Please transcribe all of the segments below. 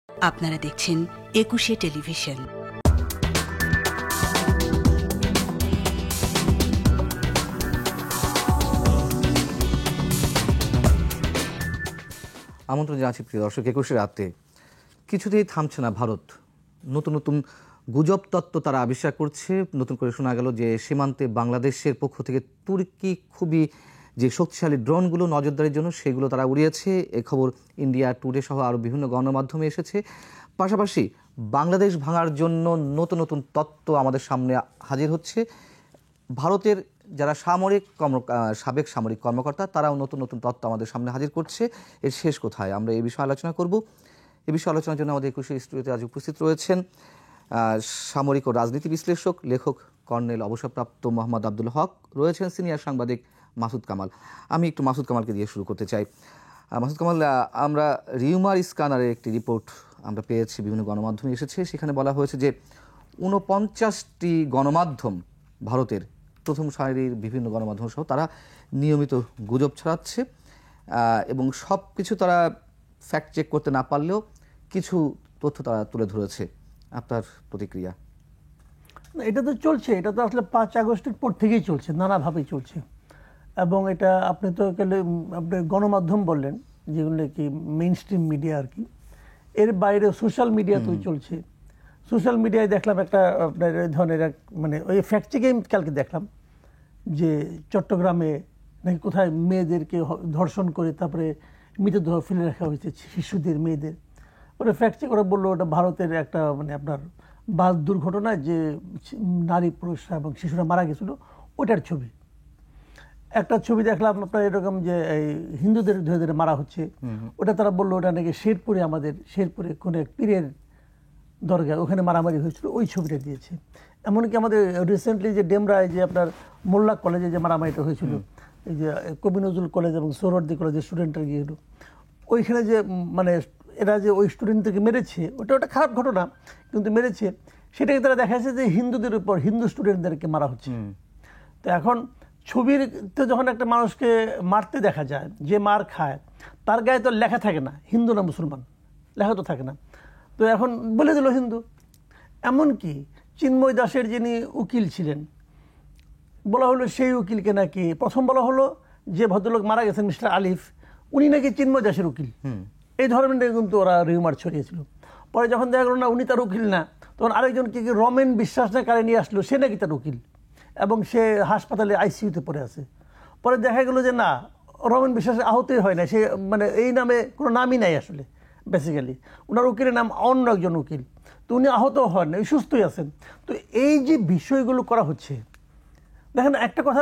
আপনারা দেখছেন একুশে টেলিভিশন। আমন্ত্রণ জানাচ্ছি প্রিয় দর্শক, একুশে রাতে কিছুতেই থামছে না ভারত। নতুন নতুন গুজব তত্ত্ব তারা আবিষ্কার করছে। নতুন করে শোনা গেল যে সীমান্তে বাংলাদেশের পক্ষ থেকে তুর্কি খুবই যে শক্তিশালী ড্রোনগুলো নজরদারির জন্য সেগুলো তারা উড়িয়েছে। এ খবর ইন্ডিয়া টুডে সহ আরও বিভিন্ন গণমাধ্যমে এসেছে। পাশাপাশি বাংলাদেশ ভাঙার জন্য নতুন নতুন তত্ত্ব আমাদের সামনে হাজির হচ্ছে। ভারতের যারা সাবেক সামরিক কর্মকর্তা তারাও নতুন নতুন তত্ত্ব আমাদের সামনে হাজির করছে। এর শেষ কোথায়, আমরা এই বিষয়ে আলোচনা করব। এ বিষয়ে আলোচনার জন্য আমাদের একুশে স্টুডিওতে আজ উপস্থিত রয়েছেন সামরিক ও রাজনীতি বিশ্লেষক লেখক কর্নেল অবসরপ্রাপ্ত মোহাম্মদ আব্দুল হক, রয়েছেন সিনিয়র সাংবাদিক মাসুদ কামাল। আমি একটু মাসুদ কামালকে দিয়ে শুরু করতে চাই। মাসুদ কামাল, আমরা রিউমার স্ক্যানারের একটি রিপোর্ট আমরা পেয়েছি, বিভিন্ন গণমাধ্যমে এসেছে। সেখানে বলা হয়েছে যে 49টি গণমাধ্যম ভারতের প্রথম সারির বিভিন্ন গণমাধ্যম সহ তারা নিয়মিত গুজব ছড়াচ্ছে এবং সব কিছু তারা ফ্যাক্ট চেক করতে না পারলেও কিছু তথ্য তারা তুলে ধরেছে। আপনার প্রতিক্রিয়া? এটা তো চলছে, এটা তো আসলে 5 আগস্টের পর থেকেই চলছে, নানাভাবেই চলছে। এবং এটা আপনি তো আপনি গণমাধ্যম বললেন, যেগুলো কি মেইন স্ট্রিম মিডিয়া আর কি, এর বাইরে সোশ্যাল মিডিয়াতেও চলছে। সোশ্যাল মিডিয়ায় দেখলাম একটা আপনার এই ধরনের মানে ওই ফ্যাক্ট চেকে কালকে দেখলাম যে চট্টগ্রামে নাকি কোথায় মেয়েদেরকে ধর্ষণ করে তারপরে মৃতদেহ ফেলে রাখা হয়েছে, শিশুদের, মেয়েদের। ওরা ফ্যাক্ট চেক করে বললো ওটা ভারতের একটা মানে আপনার বাস দুর্ঘটনায় যে নারী, পুরুষরা এবং শিশুরা মারা গেছিলো ওটার ছবি। একটা ছবি দেখলাম আপনার এরকম যে এই হিন্দুদের ধরে ধরে মারা হচ্ছে, ওটা তারা বললো ওটা নাকি শেরপুরে, আমাদের শেরপুরে কোনো এক পীরের দরগা, ওখানে মারামারি হয়েছিল, ওই ছবিটা দিয়েছে। এমনকি আমাদের রিসেন্টলি যে ডেমরায় যে আপনার মোল্লা কলেজে যে মারামারিটা হয়েছিল, এই যে কবি নজরুল কলেজ এবং সোহরাওয়ার্দী কলেজের স্টুডেন্টরা গিয়ে এলো, ওইখানে যে মানে এরা যে ওই স্টুডেন্টদেরকে মেরেছে, ওটা খারাপ ঘটনা, কিন্তু মেরেছে সেটাকে তারা দেখাচ্ছে যে হিন্দুদের উপর, হিন্দু স্টুডেন্টদেরকে মারা হচ্ছে। তো এখন ছবিতে যখন একটা মানুষকে মারতে দেখা যায়, যে মার খায়, তার গায়ে তো লেখা থাকে না হিন্দু না মুসলমান, লেখা তো থাকে না, তো এখন বলে দিল হিন্দু। এমনকি চিন্ময় দাসের যিনি উকিল ছিলেন, বলা হলো সেই উকিলকে নাকি প্রথম বলা হলো যে ভদ্রলোক মারা গেছেন মিস্টার আলিফ, উনি নাকি চিন্ময় দাসের উকিল। এই ধরনের কিন্তু ওরা রিউমার ছড়িয়েছিল। পরে যখন দেখা গেল না উনি তার উকিল না, তখন আরেকজনকে রমেন বিশ্বাস না কারে নিয়ে আসলো, সে নাকি তার উকিল এবং সে হাসপাতালে আইসিইউতে পড়ে আছে। পরে দেখা গেল যে না, রমেন বিশ্বাস আহতই হয় না, সে মানে এই নামে কোনো নামই নাই আসলে, বেসিক্যালি ওনার উকিলের নাম অন্য একজন উকিল, তো উনি আহত হন না, সুস্থই আছেন। তো এই যে বিষয়গুলো করা হচ্ছে, দেখেন একটা কথা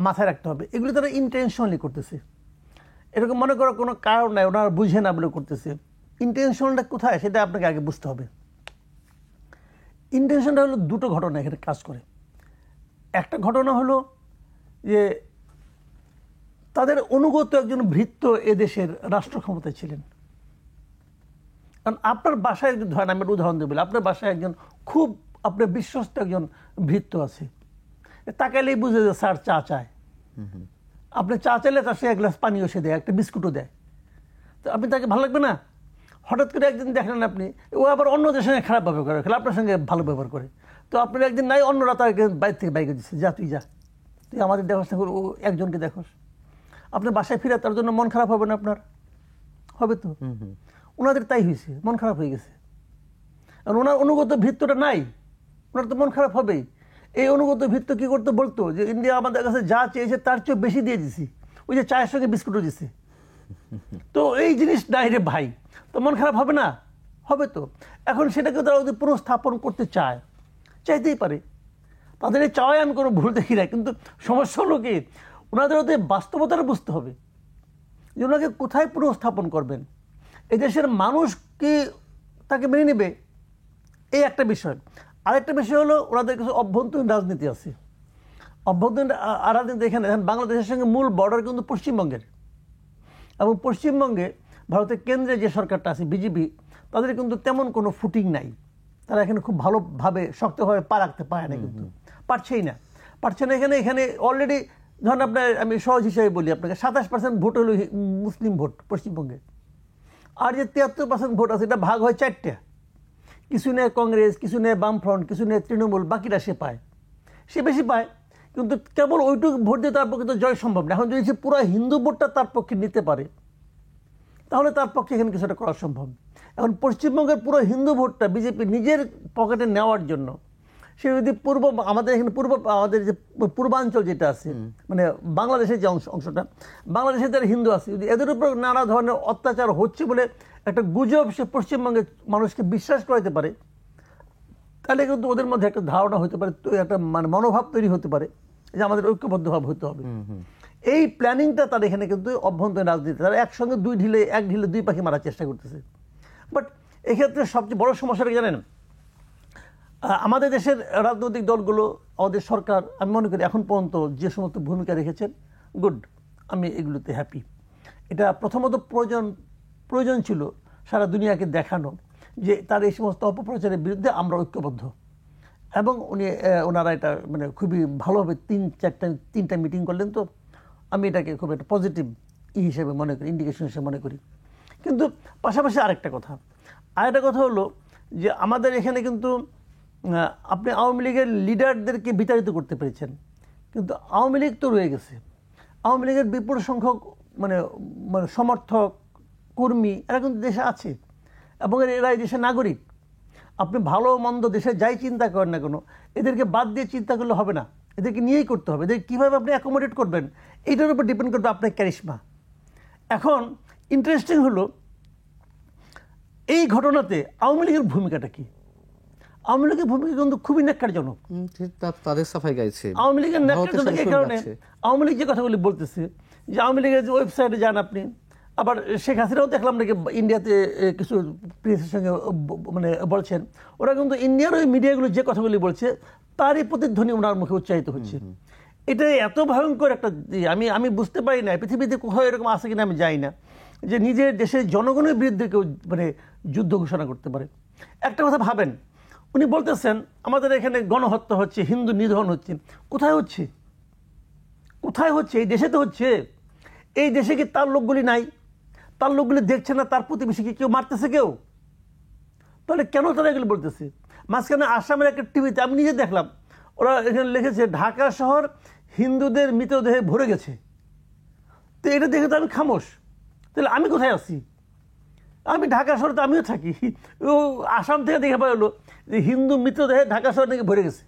মাথায় রাখতে হবে, এগুলো তারা ইন্টেনশনালি করতেছে। এরকম মনে করার কোনো কারণ নাই, ওনারা বুঝে না বলে করতেছে। ইন্টেনশনটা কোথায় সেটা আপনাকে আগে বুঝতে হবে। ইন্টেনশনটা হলো দুটো ঘটনা এখানে কাজ করে। একটা ঘটনা হলো যে তাদের অনুগত একজন ভৃত্য এদেশের রাষ্ট্র ক্ষমতায় ছিলেন। কারণ আপনার বাসায় ধরেন, আমি একটা উদাহরণ দেবো, আপনার বাসায় একজন খুব আপনার বিশ্বস্ত একজন ভৃত্য আছে, তাকাইলেই বুঝে যে স্যার চা চায়, আপনি চা চাইলে তার সে এক গ্লাস পানিও সে দেয়, একটা বিস্কুটও দেয়, তো আপনি তাকে ভালো লাগবে না? হঠাৎ করে একদিন দেখলেন আপনি ও আবার অন্যদের সঙ্গে খারাপ ব্যবহার করে, খেলে আপনার সঙ্গে ভালো ব্যবহার করে, তো আপনার একদিন নাই, অন্যরা তাকে বাইরে থেকে বাইকে দিচ্ছে, যা তুই যা, তুই আমাদের দেখোস না, ও একজনকে দেখোস, আপনার বাসায় ফিরে তার জন্য মন খারাপ হবে না আপনার? হবে তো। ওনাদের তাই হয়েছে, মন খারাপ হয়ে গেছে। আর ওনার অনুগত ভৃত্যটা নাই, ওনার তো মন খারাপ হবেই। এই অনুগত ভৃত্য কি করতে বলতো যে ইন্ডিয়া আমাদের কাছে যা চেয়েছে তার চেয়ে বেশি দিয়ে দিছি, ওই যে চায়ের সঙ্গে বিস্কুটও দিছে, তো এই জিনিস নাই রে ভাই, তো মন খারাপ হবে না? হবে তো। এখন সেটাকে তারা যদি পুনঃস্থাপন করতে চায়, চাইতেই পারে, তাদের এই চাওয়ায় আমি কোনো ভুল দেখি না, কিন্তু সমস্যা হলো কি ওনাদের ওদের বাস্তবতাটা বুঝতে হবে যে ওনাকে কোথায় পুনঃস্থাপন করবেন, এদেশের মানুষ কি তাকে মেনে নেবে, এই একটা বিষয়। আরেকটা বিষয় হলো ওনাদের কিছু অভ্যন্তরীণ রাজনীতি আছে। অভ্যন্তরীণ রাজনীতি এখানে বাংলাদেশের সঙ্গে মূল বর্ডার কিন্তু পশ্চিমবঙ্গের, এবং পশ্চিমবঙ্গে ভারতের কেন্দ্রে যে সরকারটা আছে বিজেপি, তাদের কিন্তু তেমন কোনো ফুটিং নাই, তারা এখানে খুব ভালোভাবে শক্তভাবে পা রাখতে পারে না, কিন্তু পারছে না। এখানে অলরেডি ধরেন আপনার, আমি সহজ হিসাবে বলি আপনাকে, 27% ভোট হলো মুসলিম ভোট পশ্চিমবঙ্গে, আর যে 73% ভোট আছে এটা ভাগ হয় 4টে, কিছু নেয় কংগ্রেস, কিছু নেয় বামফ্রন্ট, কিছু নেয় তৃণমূল, বাকিটা সে পায়, সে বেশি পায়। কিন্তু কেবল ওইটুকু ভোট দিয়ে তার পক্ষে তো জয় সম্ভব না। এখন যদি সে পুরো হিন্দু ভোটটা তার পক্ষে নিতে পারে তাহলে তার পক্ষে এখানে কিছুটা করা সম্ভব। এখন পশ্চিমবঙ্গের পুরো হিন্দু ভোটটা বিজেপি নিজের পকেটে নেওয়ার জন্য সে যদি আমাদের এখানে আমাদের যে পূর্বাঞ্চল যেটা আছে, মানে বাংলাদেশের যে অংশটা, বাংলাদেশের যারা হিন্দু আছে, যদি এদের উপর নানা ধরনের অত্যাচার হচ্ছে বলে একটা গুজব সে পশ্চিমবঙ্গের মানুষকে বিশ্বাস করাতে পারে, তাহলে কিন্তু ওদের মধ্যে একটা ধারণা হতে পারে, একটা মানে মনোভাব তৈরি হতে পারে যে আমাদের ঐক্যবদ্ধভাব হতে হবে। এই প্ল্যানিংটা তার এখানে কিন্তু অভ্যন্তরীণ রাজনীতি, তারা একসঙ্গে এক ঢিলে দুই পাখি মারার চেষ্টা করতেছে। বাট এক্ষেত্রে সবচেয়ে বড় সমস্যাটা জানেন, আমাদের দেশের রাজনৈতিক দলগুলো, আমাদের সরকার, আমি মনে করি এখন পর্যন্ত যে সমস্ত ভূমিকা রেখেছেন, গুড, আমি এগুলোতে হ্যাপি। এটা প্রথমত প্রয়োজন ছিল সারা দুনিয়াকে দেখানো যে তার এই সমস্ত অপপ্রচারের বিরুদ্ধে আমরা ঐক্যবদ্ধ, এবং ওনারা এটা মানে খুবই ভালোভাবে তিনটা মিটিং করলেন। তো আমি এটাকে খুব একটা পজিটিভ হিসেবে মনে করি, ইন্ডিকেশন হিসেবে মনে করি। কিন্তু পাশাপাশি আরেকটা কথা হলো যে আমাদের এখানে কিন্তু আপনি আওয়ামী লীগের লিডারদেরকে বিতাড়িত করতে পেরেছেন, কিন্তু আওয়ামী লীগ তো রয়ে গেছে। আওয়ামী লীগের বিপুল সংখ্যক মানে সমর্থক, কর্মী এরা কিন্তু দেশে আছে, এবং এরা এই দেশের নাগরিক। আপনি ভালো মন্দ দেশে যাই চিন্তা করেন না কেন, এদেরকে বাদ দিয়ে চিন্তা করলে হবে না, এদেরকে নিয়েই করতে হবে। এদের কীভাবে আপনি অ্যাকোমোডেট করবেন এইটার উপর ডিপেন্ড করবে আপনার ক্যারিশমা। এখন ইন্টারেস্টিং হলো এই ঘটনাতে আওয়ামী লীগের ভূমিকাটা কি? আওয়ামী লীগের ভূমিকা কিন্তু খুবই ন্যাক্কারজনক। তাদের সাফাই গাইছে আওয়ামী লীগের ন্যাক্কারজনক এই কারণে, আওয়ামী লীগ যে কথাগুলি বলতেছে, যে আওয়ামী লীগের যে ওয়েবসাইটে যান আপনি, আবার শেখ হাসিনাও দেখলাম নাকি ইন্ডিয়াতে কিছু প্রেসের সঙ্গে মানে বলছেন, ওরা কিন্তু ইন্ডিয়ার ওই মিডিয়াগুলো যে কথাগুলি বলছে তারই প্রতিধ্বনি ওনার মুখে উচ্চারিত হচ্ছে। এটা এত ভয়ঙ্কর একটা, আমি বুঝতে পারি না পৃথিবীতে কোথাও এরকম আছে কিনা আমি জানি না, যে নিজের দেশের জনগণের বিরুদ্ধে কেউ মানে যুদ্ধ ঘোষণা করতে পারে। একটা কথা ভাবেন, উনি বলতেছেন আমাদের এখানে গণহত্যা হচ্ছে, হিন্দু নিধন হচ্ছে। কোথায় হচ্ছে? কোথায় হচ্ছে? এই দেশে তো হচ্ছে। এই দেশে কি তার লোকগুলি নাই? তার লোকগুলি দেখছে না তার প্রতিবেশীকে কেউ মারতেছে কেউ? তাহলে কেন তারা এগুলো বলতেছে? মাঝখানে আসামের একটা টিভিতে আমি নিজে দেখলাম, ওরা এখানে লিখেছে ঢাকা শহর হিন্দুদের মৃতদেহে ভরে গেছে। তো এটা দেখে তো আমি খামোশ। তাহলে আমি কোথায় আছি? আমি ঢাকা শহরে তো আমিও থাকি। ও আসাম থেকে দেখে পারলো যে হিন্দু মৃতদেহে ঢাকা শহর নাকি ভরে গেছে।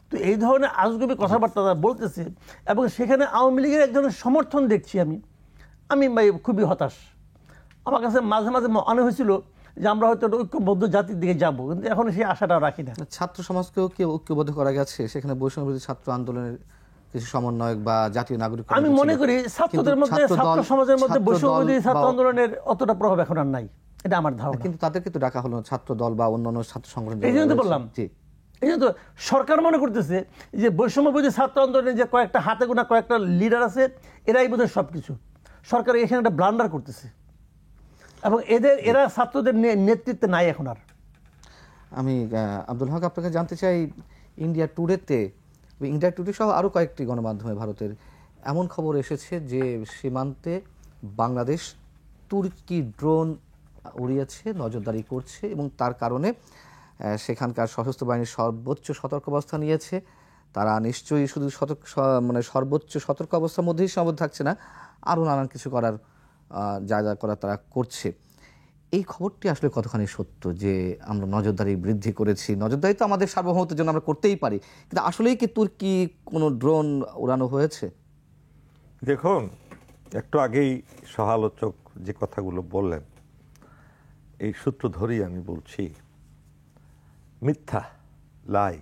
তো এই ধরনের আজগুবি কথাবার্তা তারা বলতেছে, এবং সেখানে আওয়ামী লীগের এক ধরনের সমর্থন দেখছি আমি ভাই খুবই হতাশ। আমার কাছে মাঝে মাঝে মনে হয়েছিল যে আমরা হয়তো ঐক্যবদ্ধ জাতির দিকে যাব, কিন্তু এখন সেই আশাটা রাখি না। ছাত্র সমাজকেও কি ঐক্যবদ্ধ করা গেছে? সেখানে বৈষম্যবিরোধী ছাত্র আন্দোলনের কিছু সমন্বয়ক বা জাতীয় নাগরিক, আমি মনে করি ছাত্রদের মধ্যে, ছাত্র সমাজের মধ্যে বৈষম্যবিরোধী ছাত্র আন্দোলনের অতটা প্রভাব এখন আর নাই, এটা আমার ধারণা। কিন্তু তাদেরকে তো ডাকা হলো ছাত্র দল বা অন্যান্য ছাত্র সংগঠন। এই জন্য তো বললাম, এই জন্য তো সরকার মনে করতেছে যে বৈষম্যবিরোধী ছাত্র আন্দোলনের যে কয়েকটা হাতে গোনা কয়েকটা লিডার আছে, এরাই বোধহয় সবকিছু। সরকার এখানে একটা ব্লান্ডার করতেছে, এবং এরা ছাত্রদের নেতৃত্বে নাই এখন আর। আমি আব্দুল হক আপনাকে জানতে চাই, ইন্ডিয়া টুডে সহ আরও কয়েকটি গণমাধ্যমে ভারতের এমন খবর এসেছে যে সীমান্তে বাংলাদেশ তুর্কি ড্রোন উড়িয়েছে, নজরদারি করছে, এবং তার কারণে সেখানকার সশস্ত্র বাহিনীর সর্বোচ্চ সতর্ক অবস্থা নিয়েছে। তারা নিশ্চয়ই শুধু সর্বোচ্চ সতর্ক অবস্থার মধ্যেই সীমাবদ্ধ থাকছে না, আরও নানান কিছু করার যা করার তারা করছে। এই খবরটি আসলে কতখানি সত্য যে আমরা নজরদারি বৃদ্ধি করেছি? নজরদারি তো আমাদের সার্বভৌমত্বের জন্য আমরা করতেই পারি, কিন্তু আসলেই কি তুর্কি কোনো ড্রোন উড়ানো হয়েছে? দেখুন, একটু আগেই সহালোচক যে কথাগুলো বললেন, এই সূত্র ধরেই আমি বলছি, মিথ্যা, লাই,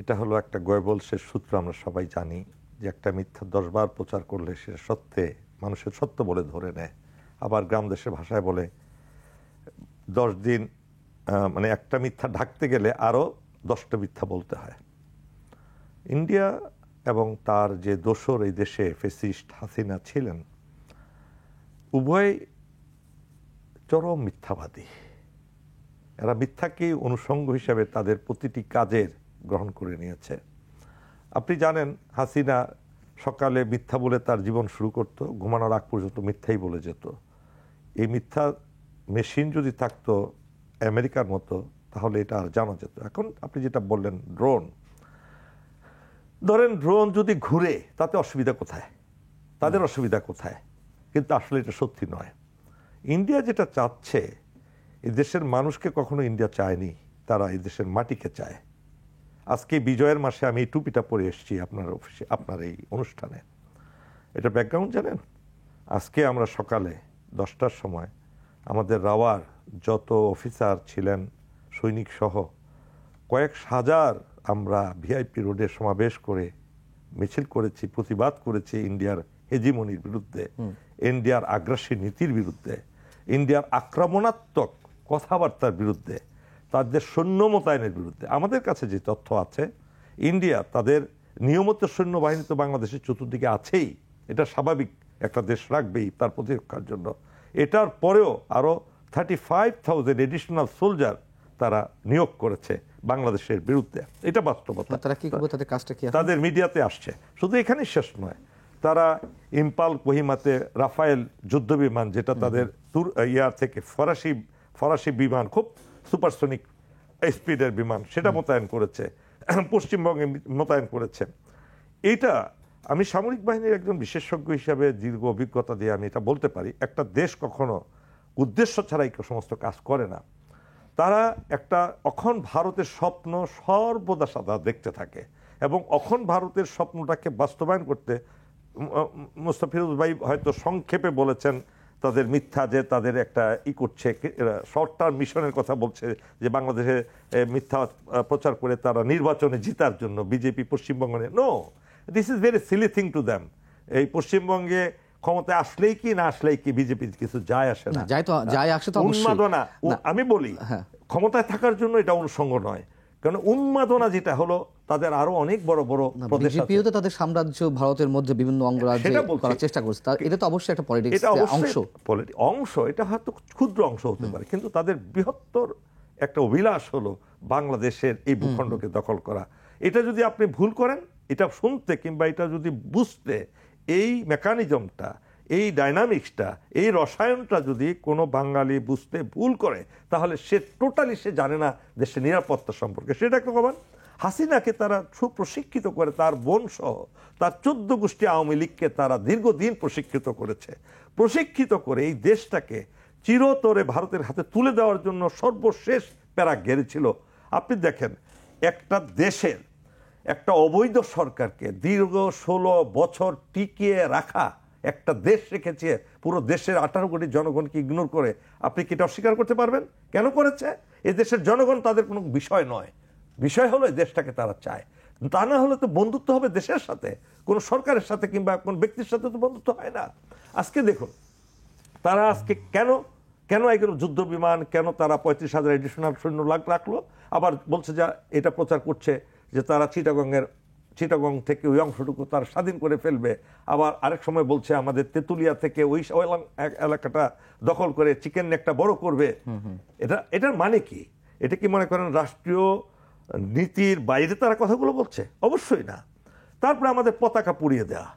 এটা হলো একটা গোয়েবলসের সূত্র। আমরা সবাই জানি যে একটা মিথ্যা 10 বার প্রচার করলে সে সত্যে মানুষের সত্য বলে ধরে নেয়। আবার গ্রাম দেশের ভাষায় বলে 10 দিন মানে একটা মিথ্যা ঢাকতে গেলে আরও 10টা মিথ্যা বলতে হয়। ইন্ডিয়া এবং তার যে দোসর এই দেশে ফ্যাসিস্ট হাসিনা ছিলেন, উভয় চরম মিথ্যাবাদী। এরা মিথ্যাকে অনুষঙ্গ হিসাবে তাদের প্রতিটি কাজের গ্রহণ করে নিয়েছে। আপনি জানেন, হাসিনা সকালে মিথ্যা বলে তার জীবন শুরু করত, ঘুমানোর আগ পর্যন্ত মিথ্যাই বলে যেত। এই মিথ্যা মেশিন যদি থাকতো আমেরিকার মতো, তাহলে এটা আর জানা যেত। এখন আপনি যেটা বললেন ড্রোন, ধরেন ড্রোন যদি ঘুরে তাতে অসুবিধা কোথায়, তাদের অসুবিধা কোথায়? কিন্তু আসলে এটা সত্যি নয়। ইন্ডিয়া যেটা চাচ্ছে, এই দেশের মানুষকে কখনো ইন্ডিয়া চায়নি, তারা এই দেশের মাটিকে চায়। আজকে বিজয়ের মাসে আমি এই টুপিটা পরে এসেছি আপনার অফিসে, আপনার এই অনুষ্ঠানে। এটা ব্যাকগ্রাউন্ড জানেন? আজকে আমরা সকালে 10টার সময় আমাদের রাওয়ার যত অফিসার ছিলেন, সৈনিক সহ কয়েক হাজার, আমরা ভিআইপি রোডে সমাবেশ করে মিছিল করেছি, প্রতিবাদ করেছি ইন্ডিয়ার হেজিমনির বিরুদ্ধে, ইন্ডিয়ার আগ্রাসী নীতির বিরুদ্ধে, ইন্ডিয়ার আক্রমণাত্মক কথাবার্তার বিরুদ্ধে, তাদের সৈন্য মোতায়েনের বিরুদ্ধে। আমাদের কাছে যে তথ্য আছে, ইন্ডিয়া তাদের নিয়মিত সৈন্যবাহিনী তো বাংলাদেশের চতুর্দিকে আছেই, এটা স্বাভাবিক, একটা দেশ রাখবেই তার প্রতিরক্ষার জন্য। এটার পরেও আরও 35,000 এডিশনাল সোলজার তারা নিয়োগ করেছে বাংলাদেশের বিরুদ্ধে। এটা বাস্তবতা। তারা কি করবে, তাদের কাজটা কি? তাদের মিডিয়াতে আসছে। শুধু এখানেই শেষ নয়, তারা ইম্পাল কোহিমাতে রাফায়েল যুদ্ধ বিমান, যেটা তাদের ইয়ার থেকে ফরাসি বিমান, খুব সুপারসনিক স্পিডের বিমান, সেটা মোতায়েন করেছে, পশ্চিমবঙ্গে মোতায়েন করেছে। এইটা আমি সামরিক বাহিনীর একজন বিশেষজ্ঞ হিসাবে দীর্ঘ অভিজ্ঞতা দিয়ে আমি এটা বলতে পারি, একটা দেশ কখনো উদ্দেশ্য ছাড়াই সমস্ত কাজ করে না। তারা একটা অখন ভারতের স্বপ্ন সর্বদা সাদা দেখতে থাকে, এবং অখন ভারতের স্বপ্নটাকে বাস্তবায়ন করতে মুস্তাফিজুর ভাই হয়তো সংক্ষেপে বলেছেন তাদের মিথ্যা, যে তাদের একটা করছে, শর্ট টার্ম মিশনের কথা বলছে, যে বাংলাদেশে মিথ্যা প্রচার করে তারা নির্বাচনে জিতার জন্য বিজেপি পশ্চিমবঙ্গে। No, this is very silly thing to them. এই পশ্চিমবঙ্গে ক্ষমতায় আসলেই কি না আসলেই কি বিজেপির কিছু যায় আসে না, উন্মাদনা। আমি বলি ক্ষমতায় থাকার জন্য এটা অনুষঙ্গ নয়, কারণ উন্মাদনা যেটা হলো, তাদের আরো অনেক বড় বড় প্রদেশ আছে, তাদের সাম্রাজ্য ভারতের মধ্যে বিভিন্ন অঙ্গরাজ্যে করার চেষ্টা করছে। এটা তো অবশ্যই একটা পলিটিক্স অংশ, এটা হয়তো ক্ষুদ্র অংশ হতে পারে, কিন্তু তাদের বৃহত্তর একটা অভিলাষ হলো বাংলাদেশের এই ভূখণ্ডকে দখল করা। এটা যদি আপনি ভুল করেন, এটা শুনতে কিংবা এটা যদি বুঝতে, এই মেকানিজমটা, এই ডাইনামিক্সটা, এই রসায়নটা যদি কোনো বাঙালি বুঝতে ভুল করে, তাহলে সে টোটালি সে জানে না দেশের নিরাপত্তা সম্পর্কে। সেটা একটা কমান। হাসিনাকে তারা সুপ্রশিক্ষিত করে, তার বোন সহ তার 14 গোষ্ঠী আওয়ামী লীগকে তারা দীর্ঘদিন প্রশিক্ষিত করেছে। প্রশিক্ষিত করে এই দেশটাকে চিরতরে ভারতের হাতে তুলে দেওয়ার জন্য সর্বশেষ প্যারা গেড়েছিল। আপনি দেখেন, একটা দেশের একটা অবৈধ সরকারকে দীর্ঘ 16 বছর টিকিয়ে রাখা, একটা দেশ রেখেছে পুরো দেশের 18 কোটি জনগণকে ইগনোর করে। আপনি কি এটা অস্বীকার করতে পারবেন? কেন করেছে? এই দেশের জনগণ তাদের কোনো বিষয় নয়, বিষয় হলো এই দেশটাকে তারা চায়। তা না হলে তো বন্ধুত্ব হবে দেশের সাথে, কোনো সরকারের সাথে কিংবা কোন ব্যক্তির সাথে তো বন্ধুত্ব হয় না। আজকে দেখুন, তারা আজকে কেন এগুলো যুদ্ধ বিমান, কেন তারা 35,000 এডিশনাল সৈন্য রাখলো? আবার বলছে যে এটা প্রচার করছে যে তারা চিটাগং থেকে ওই অংশটুকু তারা স্বাধীন করে ফেলবে। আবার আরেক সময় বলছে আমাদের তেঁতুলিয়া থেকে ওই এলাকাটা দখল করে চিকেন নেকটা বড় করবে। এটার মানে কি? এটা কি মনে করেন রাষ্ট্রীয় নীতির বাইরে তারা কথাগুলো বলছে? অবশ্যই না। তারপরে আমাদের পতাকা পুড়িয়ে দেওয়া,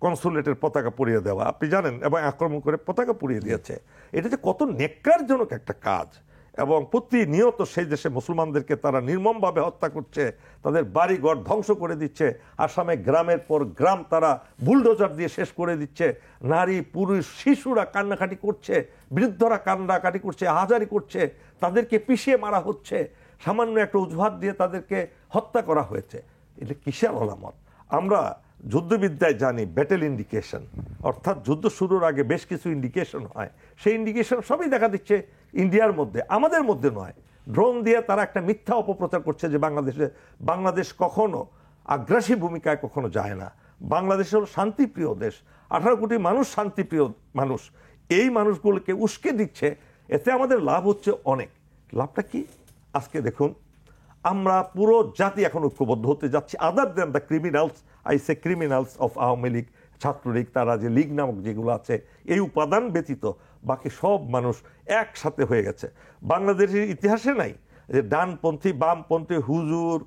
কনসুলেটের পতাকা পুড়িয়ে দেওয়া, আপনি জানেন, এবং আক্রমণ করে পতাকা পুড়িয়ে দিয়েছে। এটা যে কত নেককারজনক একটা কাজ, এবং প্রতিনিয়ত সেই দেশে মুসলমানদেরকে তারা নির্মমভাবে হত্যা করছে, তাদের বাড়িঘর ধ্বংস করে দিচ্ছে। আসামে গ্রামের পর গ্রাম তারা বুলডোজার দিয়ে শেষ করে দিচ্ছে। নারী পুরুষ শিশুরা কান্নাকাটি করছে, বৃদ্ধরা কান্নাকাটি করছে, হাজারি করছে, তাদেরকে পিষিয়ে মারা হচ্ছে, সামান্য একটা অজুহাত দিয়ে তাদেরকে হত্যা করা হয়েছে। এটা কিসের আলামত? আমরা যুদ্ধবিদ্যায় জানি ব্যাটেল ইন্ডিকেশন, অর্থাৎ যুদ্ধ শুরুর আগে বেশ কিছু ইন্ডিকেশন হয়। সেই ইন্ডিকেশন সবই দেখা দিচ্ছে ইন্ডিয়ার মধ্যে, আমাদের মধ্যে নয়। ড্রোন দিয়ে তারা একটা মিথ্যা অপপ্রচার করছে যে বাংলাদেশ কখনো আগ্রাসী ভূমিকায় কখনো যায় না। বাংলাদেশ হলো শান্তিপ্রিয় দেশ, 18 কোটি মানুষ শান্তিপ্রিয় মানুষ। এই মানুষগুলোকে উস্কে দিচ্ছে, এতে আমাদের লাভ হচ্ছে অনেক। লাভটা কি? আজকে দেখুন, আমরা পুরো জাতি এখন ঐক্যবদ্ধ হতে যাচ্ছি। Other than the criminals of Awami League, Chhatra League, তারা যে লীগ নামক যেগুলো আছে, এই উপাদান ব্যতীত বাকি সব মানুষ একসাথে হয়ে গেছে। বাংলাদেশের ইতিহাসে নাই যে ডানপন্থী বামপন্থী হুজুর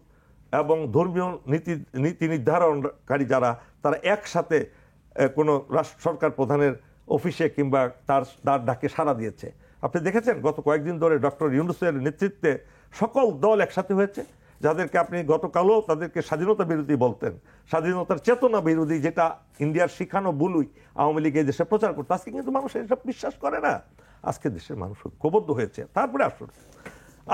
এবং ধর্মীয় নীতি নির্ধারণকারী যারা, তারা একসাথে কোনো সরকার প্রধানের অফিসে কিংবা তার ডাকে সাড়া দিয়েছে। আপনি দেখেছেন গত কয়েকদিন ধরে ডক্টর ইউনূসের নেতৃত্বে সকল দল একসাথে হয়েছে, যাদেরকে আপনি গতকালও তাদেরকে স্বাধীনতা বিরোধী বলতেন, স্বাধীনতার চেতনা বিরোধী, যেটা ইন্ডিয়ার শিখানো বুলুই আওয়ামী লীগ এই দেশে প্রচার করতো। আজকে কিন্তু মানুষ এসব বিশ্বাস করে না। আজকে দেশের মানুষ ঐক্যবদ্ধ হয়েছে। তারপরে আসুন,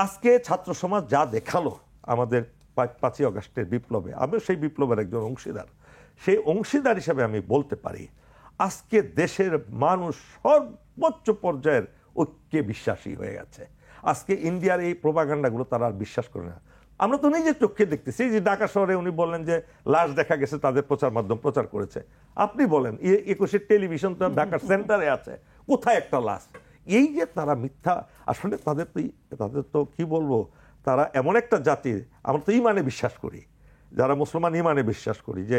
আজকে ছাত্র সমাজ যা দেখালো আমাদের 5ই আগস্টের বিপ্লবে, আমিও সেই বিপ্লবের একজন অংশীদার। সেই অংশীদার হিসেবে আমি বলতে পারি আজকে দেশের মানুষ সর্বোচ্চ পর্যায়ের ঐক্যে বিশ্বাসী হয়ে গেছে। আজকে ইন্ডিয়ার এই প্রোপাগান্ডাগুলো তারা আর বিশ্বাস করে না। আমরা তো নিজের চোখে দেখতেছি যে ঢাকা শহরে উনি বললেন যে লাশ দেখা গেছে, তাদের প্রচার মাধ্যম প্রচার করেছে। আপনি বলেন 21 টেলিভিশন তো ঢাকার সেন্টারে আছে, কোথায় একটা লাশ? এই যে তারা মিথ্যা, আসলে তাদের তো কি বলবো, তারা এমন একটা জাতি, আমরা তো ইমানে বিশ্বাস করি, যারা মুসলমান ইমানে বিশ্বাস করি যে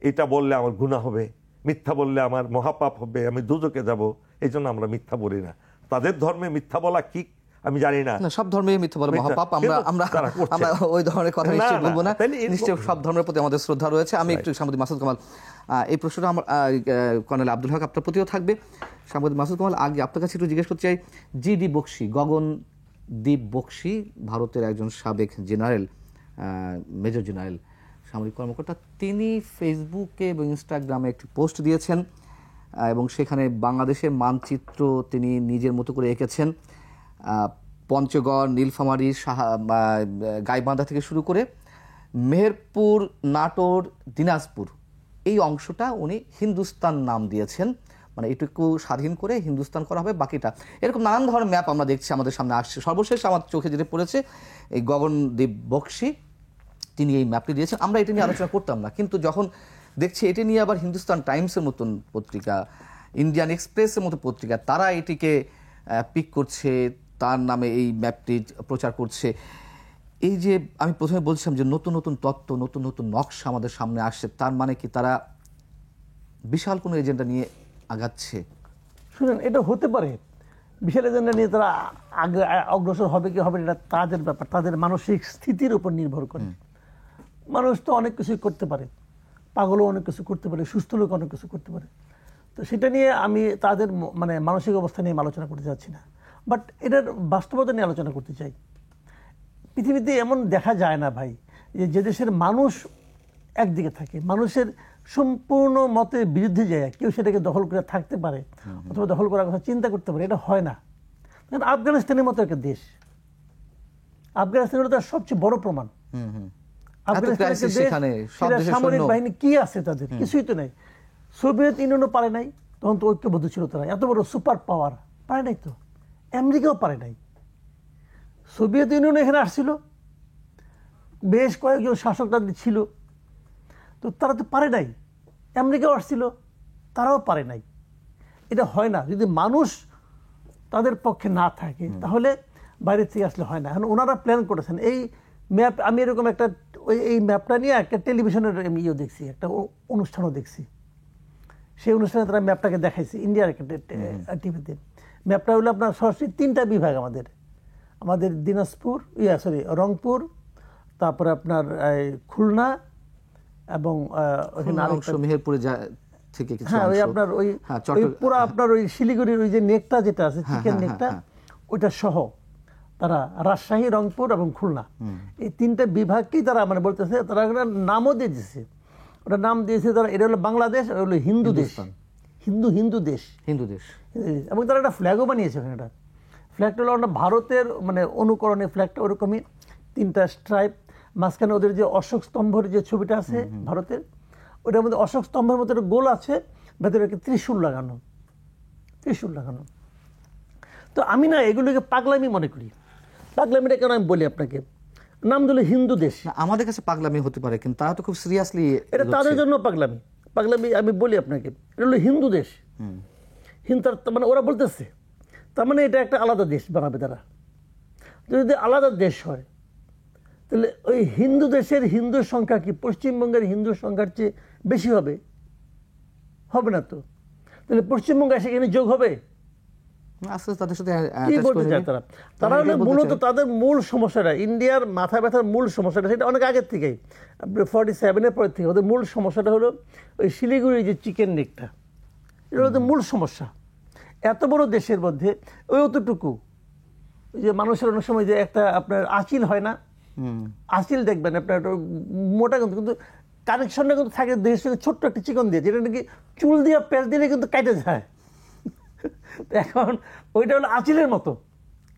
এটা বললে আমার গুনাহ হবে, মিথ্যা বললে আমার মহাপাপ হবে, আমি দুজকে যাব, এই জন্য আমরা মিথ্যা বলি না। তাদের ধর্মে মিথ্যা বলা কি আমি জানি না, সব ধর্মে মিথ্যা বলে মহাপাপ। আমরা ওই ধরনের কথা নিশ্চয়ই বলবো না, নিশ্চয়ই সব ধর্মের প্রতি আমাদের শ্রদ্ধা রয়েছে। আমি একটু সাংবাদিক মাসুদ কামাল, এই প্রশ্নটা আমার কর্নেল আব্দুল হক আপনার প্রতিও থাকবে। সাংবাদিক মাসুদ কামাল, আগে আপনার কাছে একটু জিজ্ঞেস করতে চাই, জিডি বক্সি, গগনদীপ বক্সি, ভারতের একজন সাবেক জেনারেল, মেজর জেনারেল সামরিক কর্মকর্তা, তিনি ফেসবুকে এবং ইনস্টাগ্রামে একটি পোস্ট দিয়েছেন এবং সেখানে বাংলাদেশের মানচিত্র তিনি নিজের মতো করে এঁকেছেন। পঞ্চগড়, নীলফামারী, গাইবান্ধা থেকে শুরু করে মেহেরপুর, নাটোর, দিনাজপুর, এই অংশটা উনি হিন্দুস্তান নাম দিয়েছেন, মানে এটুকু স্বাধীন করে হিন্দুস্তান করা হবে, বাকিটা এরকম নানান ধরনের ম্যাপ আমরা দেখছি আমাদের সামনে আসছে। সর্বশেষ আমার চোখে যেটা পড়েছে, এই গগনদীপ বক্সি তিনি এই ম্যাপটি দিয়েছেন। আমরা এটা নিয়ে আলোচনা করতাম না, কিন্তু যখন দেখছি এটি নিয়ে আবার হিন্দুস্তান টাইমসের মতন পত্রিকা, ইন্ডিয়ান এক্সপ্রেসের মতো পত্রিকা, তারা এটিকে পিক করছে, তার নামে এই ম্যাপটি প্রচার করছে। এই যে আমি প্রথমে বলছিলাম যে নতুন নতুন তত্ত্ব, নতুন নতুন নকশা আমাদের সামনে আসছে, তার মানে কি তারা বিশাল কোনো এজেন্ডা নিয়ে আগাচ্ছে? শুনেন, এটা হতে পারে বিশাল এজেন্ডা নিয়ে তারা অগ্রসর হবে কি হবে এটা তাদের ব্যাপার, তাদের মানসিক স্থিতির উপর নির্ভর করে। মানুষ তো অনেক কিছুই করতে পারে, পাগলও অনেক কিছু করতে পারে, সুস্থ লোক অনেক কিছু করতে পারে। তো সেটা নিয়ে আমি তাদের মানে মানসিক অবস্থা নিয়ে আলোচনা করতে চাচ্ছি না, বাট এটার বাস্তবতা নিয়ে আলোচনা করতে চাই। পৃথিবীতে এমন দেখা যায় না ভাই যে দেশের মানুষ একদিকে থাকে, মানুষের সম্পূর্ণ মতের বিরুদ্ধে যায় কেউ সেটাকে দখল করে থাকতে পারে অথবা দখল করার কথা চিন্তা করতে পারে, এটা হয় না। কারণ আফগানিস্তানের মতো একটা দেশ, আফগানিস্তান হলো তার সবচেয়ে বড় প্রমাণ। সামরিক বাহিনী কি আছে তাদের? কিছুই তো নাই। সোভিয়েত ইউনিয়নও পারে নাই, তখন তো ঐক্যবদ্ধ ছিল তারা, এত বড় সুপার পাওয়ার পারে নাই, তো আমেরিকাও পারে নাই। সোভিয়েত ইউনিয়ন এখানে আসছিল, বেশ কয়েকজন শাসক তাদের ছিল, তো তারা তো পারে নাই। আমেরিকাও আসছিল, তারাও পারে নাই। এটা হয় না যদি মানুষ তাদের পক্ষে না থাকে, তাহলে বাইরে থেকে আসলে হয় না। এখন ওনারা প্ল্যান করেছেন এই ম্যাপ, আমি এরকম একটা এই ম্যাপটা নিয়ে একটা টেলিভিশনের ইয়েও দেখছি, একটা অনুষ্ঠানও দেখছি। সেই অনুষ্ঠানে তারা ম্যাপটাকে দেখাইছে ইন্ডিয়ার একটা টিভিতে। ম্যাপটা হলো আপনার সরাসরি 3টা বিভাগ আমাদের দিনাজপুর, রংপুর, তারপরে আপনার খুলনা এবং আপনার ওই পুরো আপনার ওই শিলিগুড়ির ওই যে নেকটা যেটা আছে, চিকেন নেকটা, ওইটা সহ তারা রাজশাহী, রংপুর এবং খুলনা, এই 3টা বিভাগকেই তারা মানে বলতেছে, তারা একটা নামও দিয়ে দিয়েছে। ওটা নাম দিয়েছে তারা, এটা হলো বাংলাদেশ, এটা হলো হিন্দু দেশ, হিন্দু দেশ এবং তারা একটা ফ্ল্যাগও বানিয়েছে ওখানে। একটা ফ্ল্যাগটা হলো ভারতের মানে অনুকরণে ফ্ল্যাগটা ওরকমই, 3টা স্ট্রাইপ, মাঝখানে ওদের যে অশোক স্তম্ভের যে ছবিটা আছে ভারতের, ওটার মধ্যে অশোক স্তম্ভের মধ্যে একটা গোল আছে, ভেতরে ত্রিশূল লাগানো। তো আমি না এগুলোকে পাগলামি মনে করি। পাগলামিটা কেন আমি বলি আপনাকে, নাম দিল হিন্দু দেশ। আমাদের কাছে পাগলামি হতে পারে, কিন্তু তারা তো খুব সিরিয়াসলি, এটা তাদের জন্য পাগলামি আমি বলি আপনাকে, এটা হলো হিন্দু দেশ। মানে ওরা বলতেছে তার মানে এটা একটা আলাদা দেশ বানাবে তারা। যদি আলাদা দেশ হয় তাহলে ওই হিন্দু দেশের হিন্দুর সংখ্যা কি পশ্চিমবঙ্গের হিন্দুর সংখ্যার চেয়ে বেশি হবে? হবে না তো। তাহলে পশ্চিমবঙ্গ এসে এখানে যোগ হবে? কি বলতে চায় তারা? তারা হলো মূলত তাদের মূল সমস্যাটা, ইন্ডিয়ার মাথা ব্যথার মূল সমস্যাটা, সেটা অনেক আগের থেকেই, 47-এর পরের থেকে ওদের মূল সমস্যাটা হলো ওই শিলিগুড়ির যে চিকেন নেকটা, এটা ওদের মূল সমস্যা। এত বড় দেশের মধ্যে ওই অতটুকু, ওই যে মানুষের অনেক সময় যে একটা আপনার আঁচিল হয় না, আঁচিল দেখবেন আপনার একটা মোটা কিন্তু কানেকশনটা কিন্তু থাকে দেহের সঙ্গে ছোট্ট একটা চিকন দিয়ে, যেটা নাকি চুল দিয়ে পেঁচ দিলে কিন্তু কেটে যায়। এখন ওইটা হলো আঁচিলের মতো,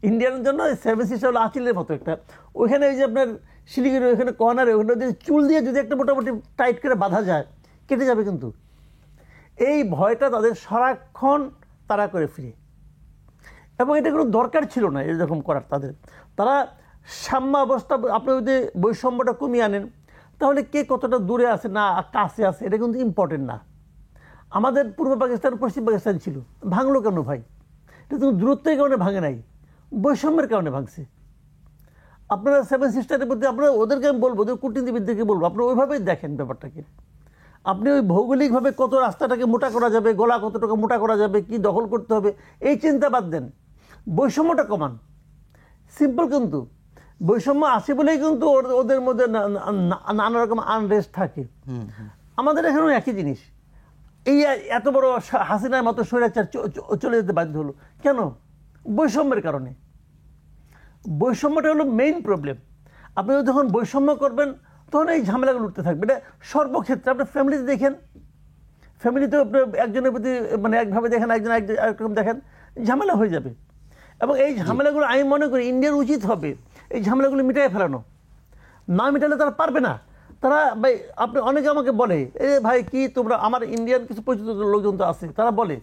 ইন্ডিয়ানের জন্য সেভেন সিস্টার হলো আঁচিলের মতো একটা। ওইখানে ওই যে আপনার শিলিগুড়ি ওইখানে কর্নারে ওখানে যদি চুল দিয়ে যদি একটা মোটামুটি টাইট করে বাঁধা যায় কেটে যাবে কিন্তু। এই ভয়টা তাদের সারাক্ষণ তারা করে ফিরে, এবং এটা কোনো দরকার ছিল না এরকম করার তাদের। তারা সাম্যাবস্থা, আপনি যদি বৈষম্যটা কমিয়ে আনেন তাহলে কে কতটা দূরে আছে না কাছে আছে এটা কিন্তু ইম্পর্টেন্ট না। আমাদের পূর্ব পাকিস্তান পশ্চিম পাকিস্তান ছিল, ভাঙলো কেন ভাই? এটা তো দূরত্বের কারণে ভাঙে নাই, বৈষম্যের কারণে ভাঙছে। আপনারা সেভেন সিস্টারের প্রতি আপনারা ওদেরকে আমি বলবো, ওদের কূটনীতিবিদদেরকে বলবো, আপনারা ওইভাবেই দেখেন ব্যাপারটাকে। আপনি ওই ভৌগোলিকভাবে কত রাস্তাটাকে মোটা করা যাবে, গলা কতটুকু মোটা করা যাবে, কি দখল করতে হবে, এই চিন্তা বাদ দেন, বৈষম্যটা কমান। সিম্পল, কিন্তু বৈষম্য আছে বলেই কিন্তু ওদের মধ্যে নানা রকম আনরেস্ট থাকে। আমাদের এখানেও একই জিনিস। এই এত বড় হাসিনার মতো স্বৈরাচার চলে যেতে বাধ্য হলো কেন? বৈষম্যের কারণে। বৈষম্যটা হলো মেইন প্রবলেম। আপনি যখন বৈষম্য করবেন তখন এই ঝামেলাগুলো উঠতে থাকবে। এটা সর্বক্ষেত্রে আপনার ফ্যামিলিতে দেখেন, ফ্যামিলিতে একজনের প্রতি মানে একভাবে দেখেন, একজন একরকম দেখেন, ঝামেলা হয়ে যাবে। এবং এই ঝামেলাগুলো আমি মনে করি ইন্ডিয়ার উচিত হবে এই ঝামেলাগুলো মিটাই ফেলানো। না মিটালে তারা পারবে না। তারা ভাই, আপনি অনেকে আমাকে বলে, এ ভাই কি তোমরা, আমার ইন্ডিয়ান কিছু পরিচিত লোকজন তো আছে, তারা বলে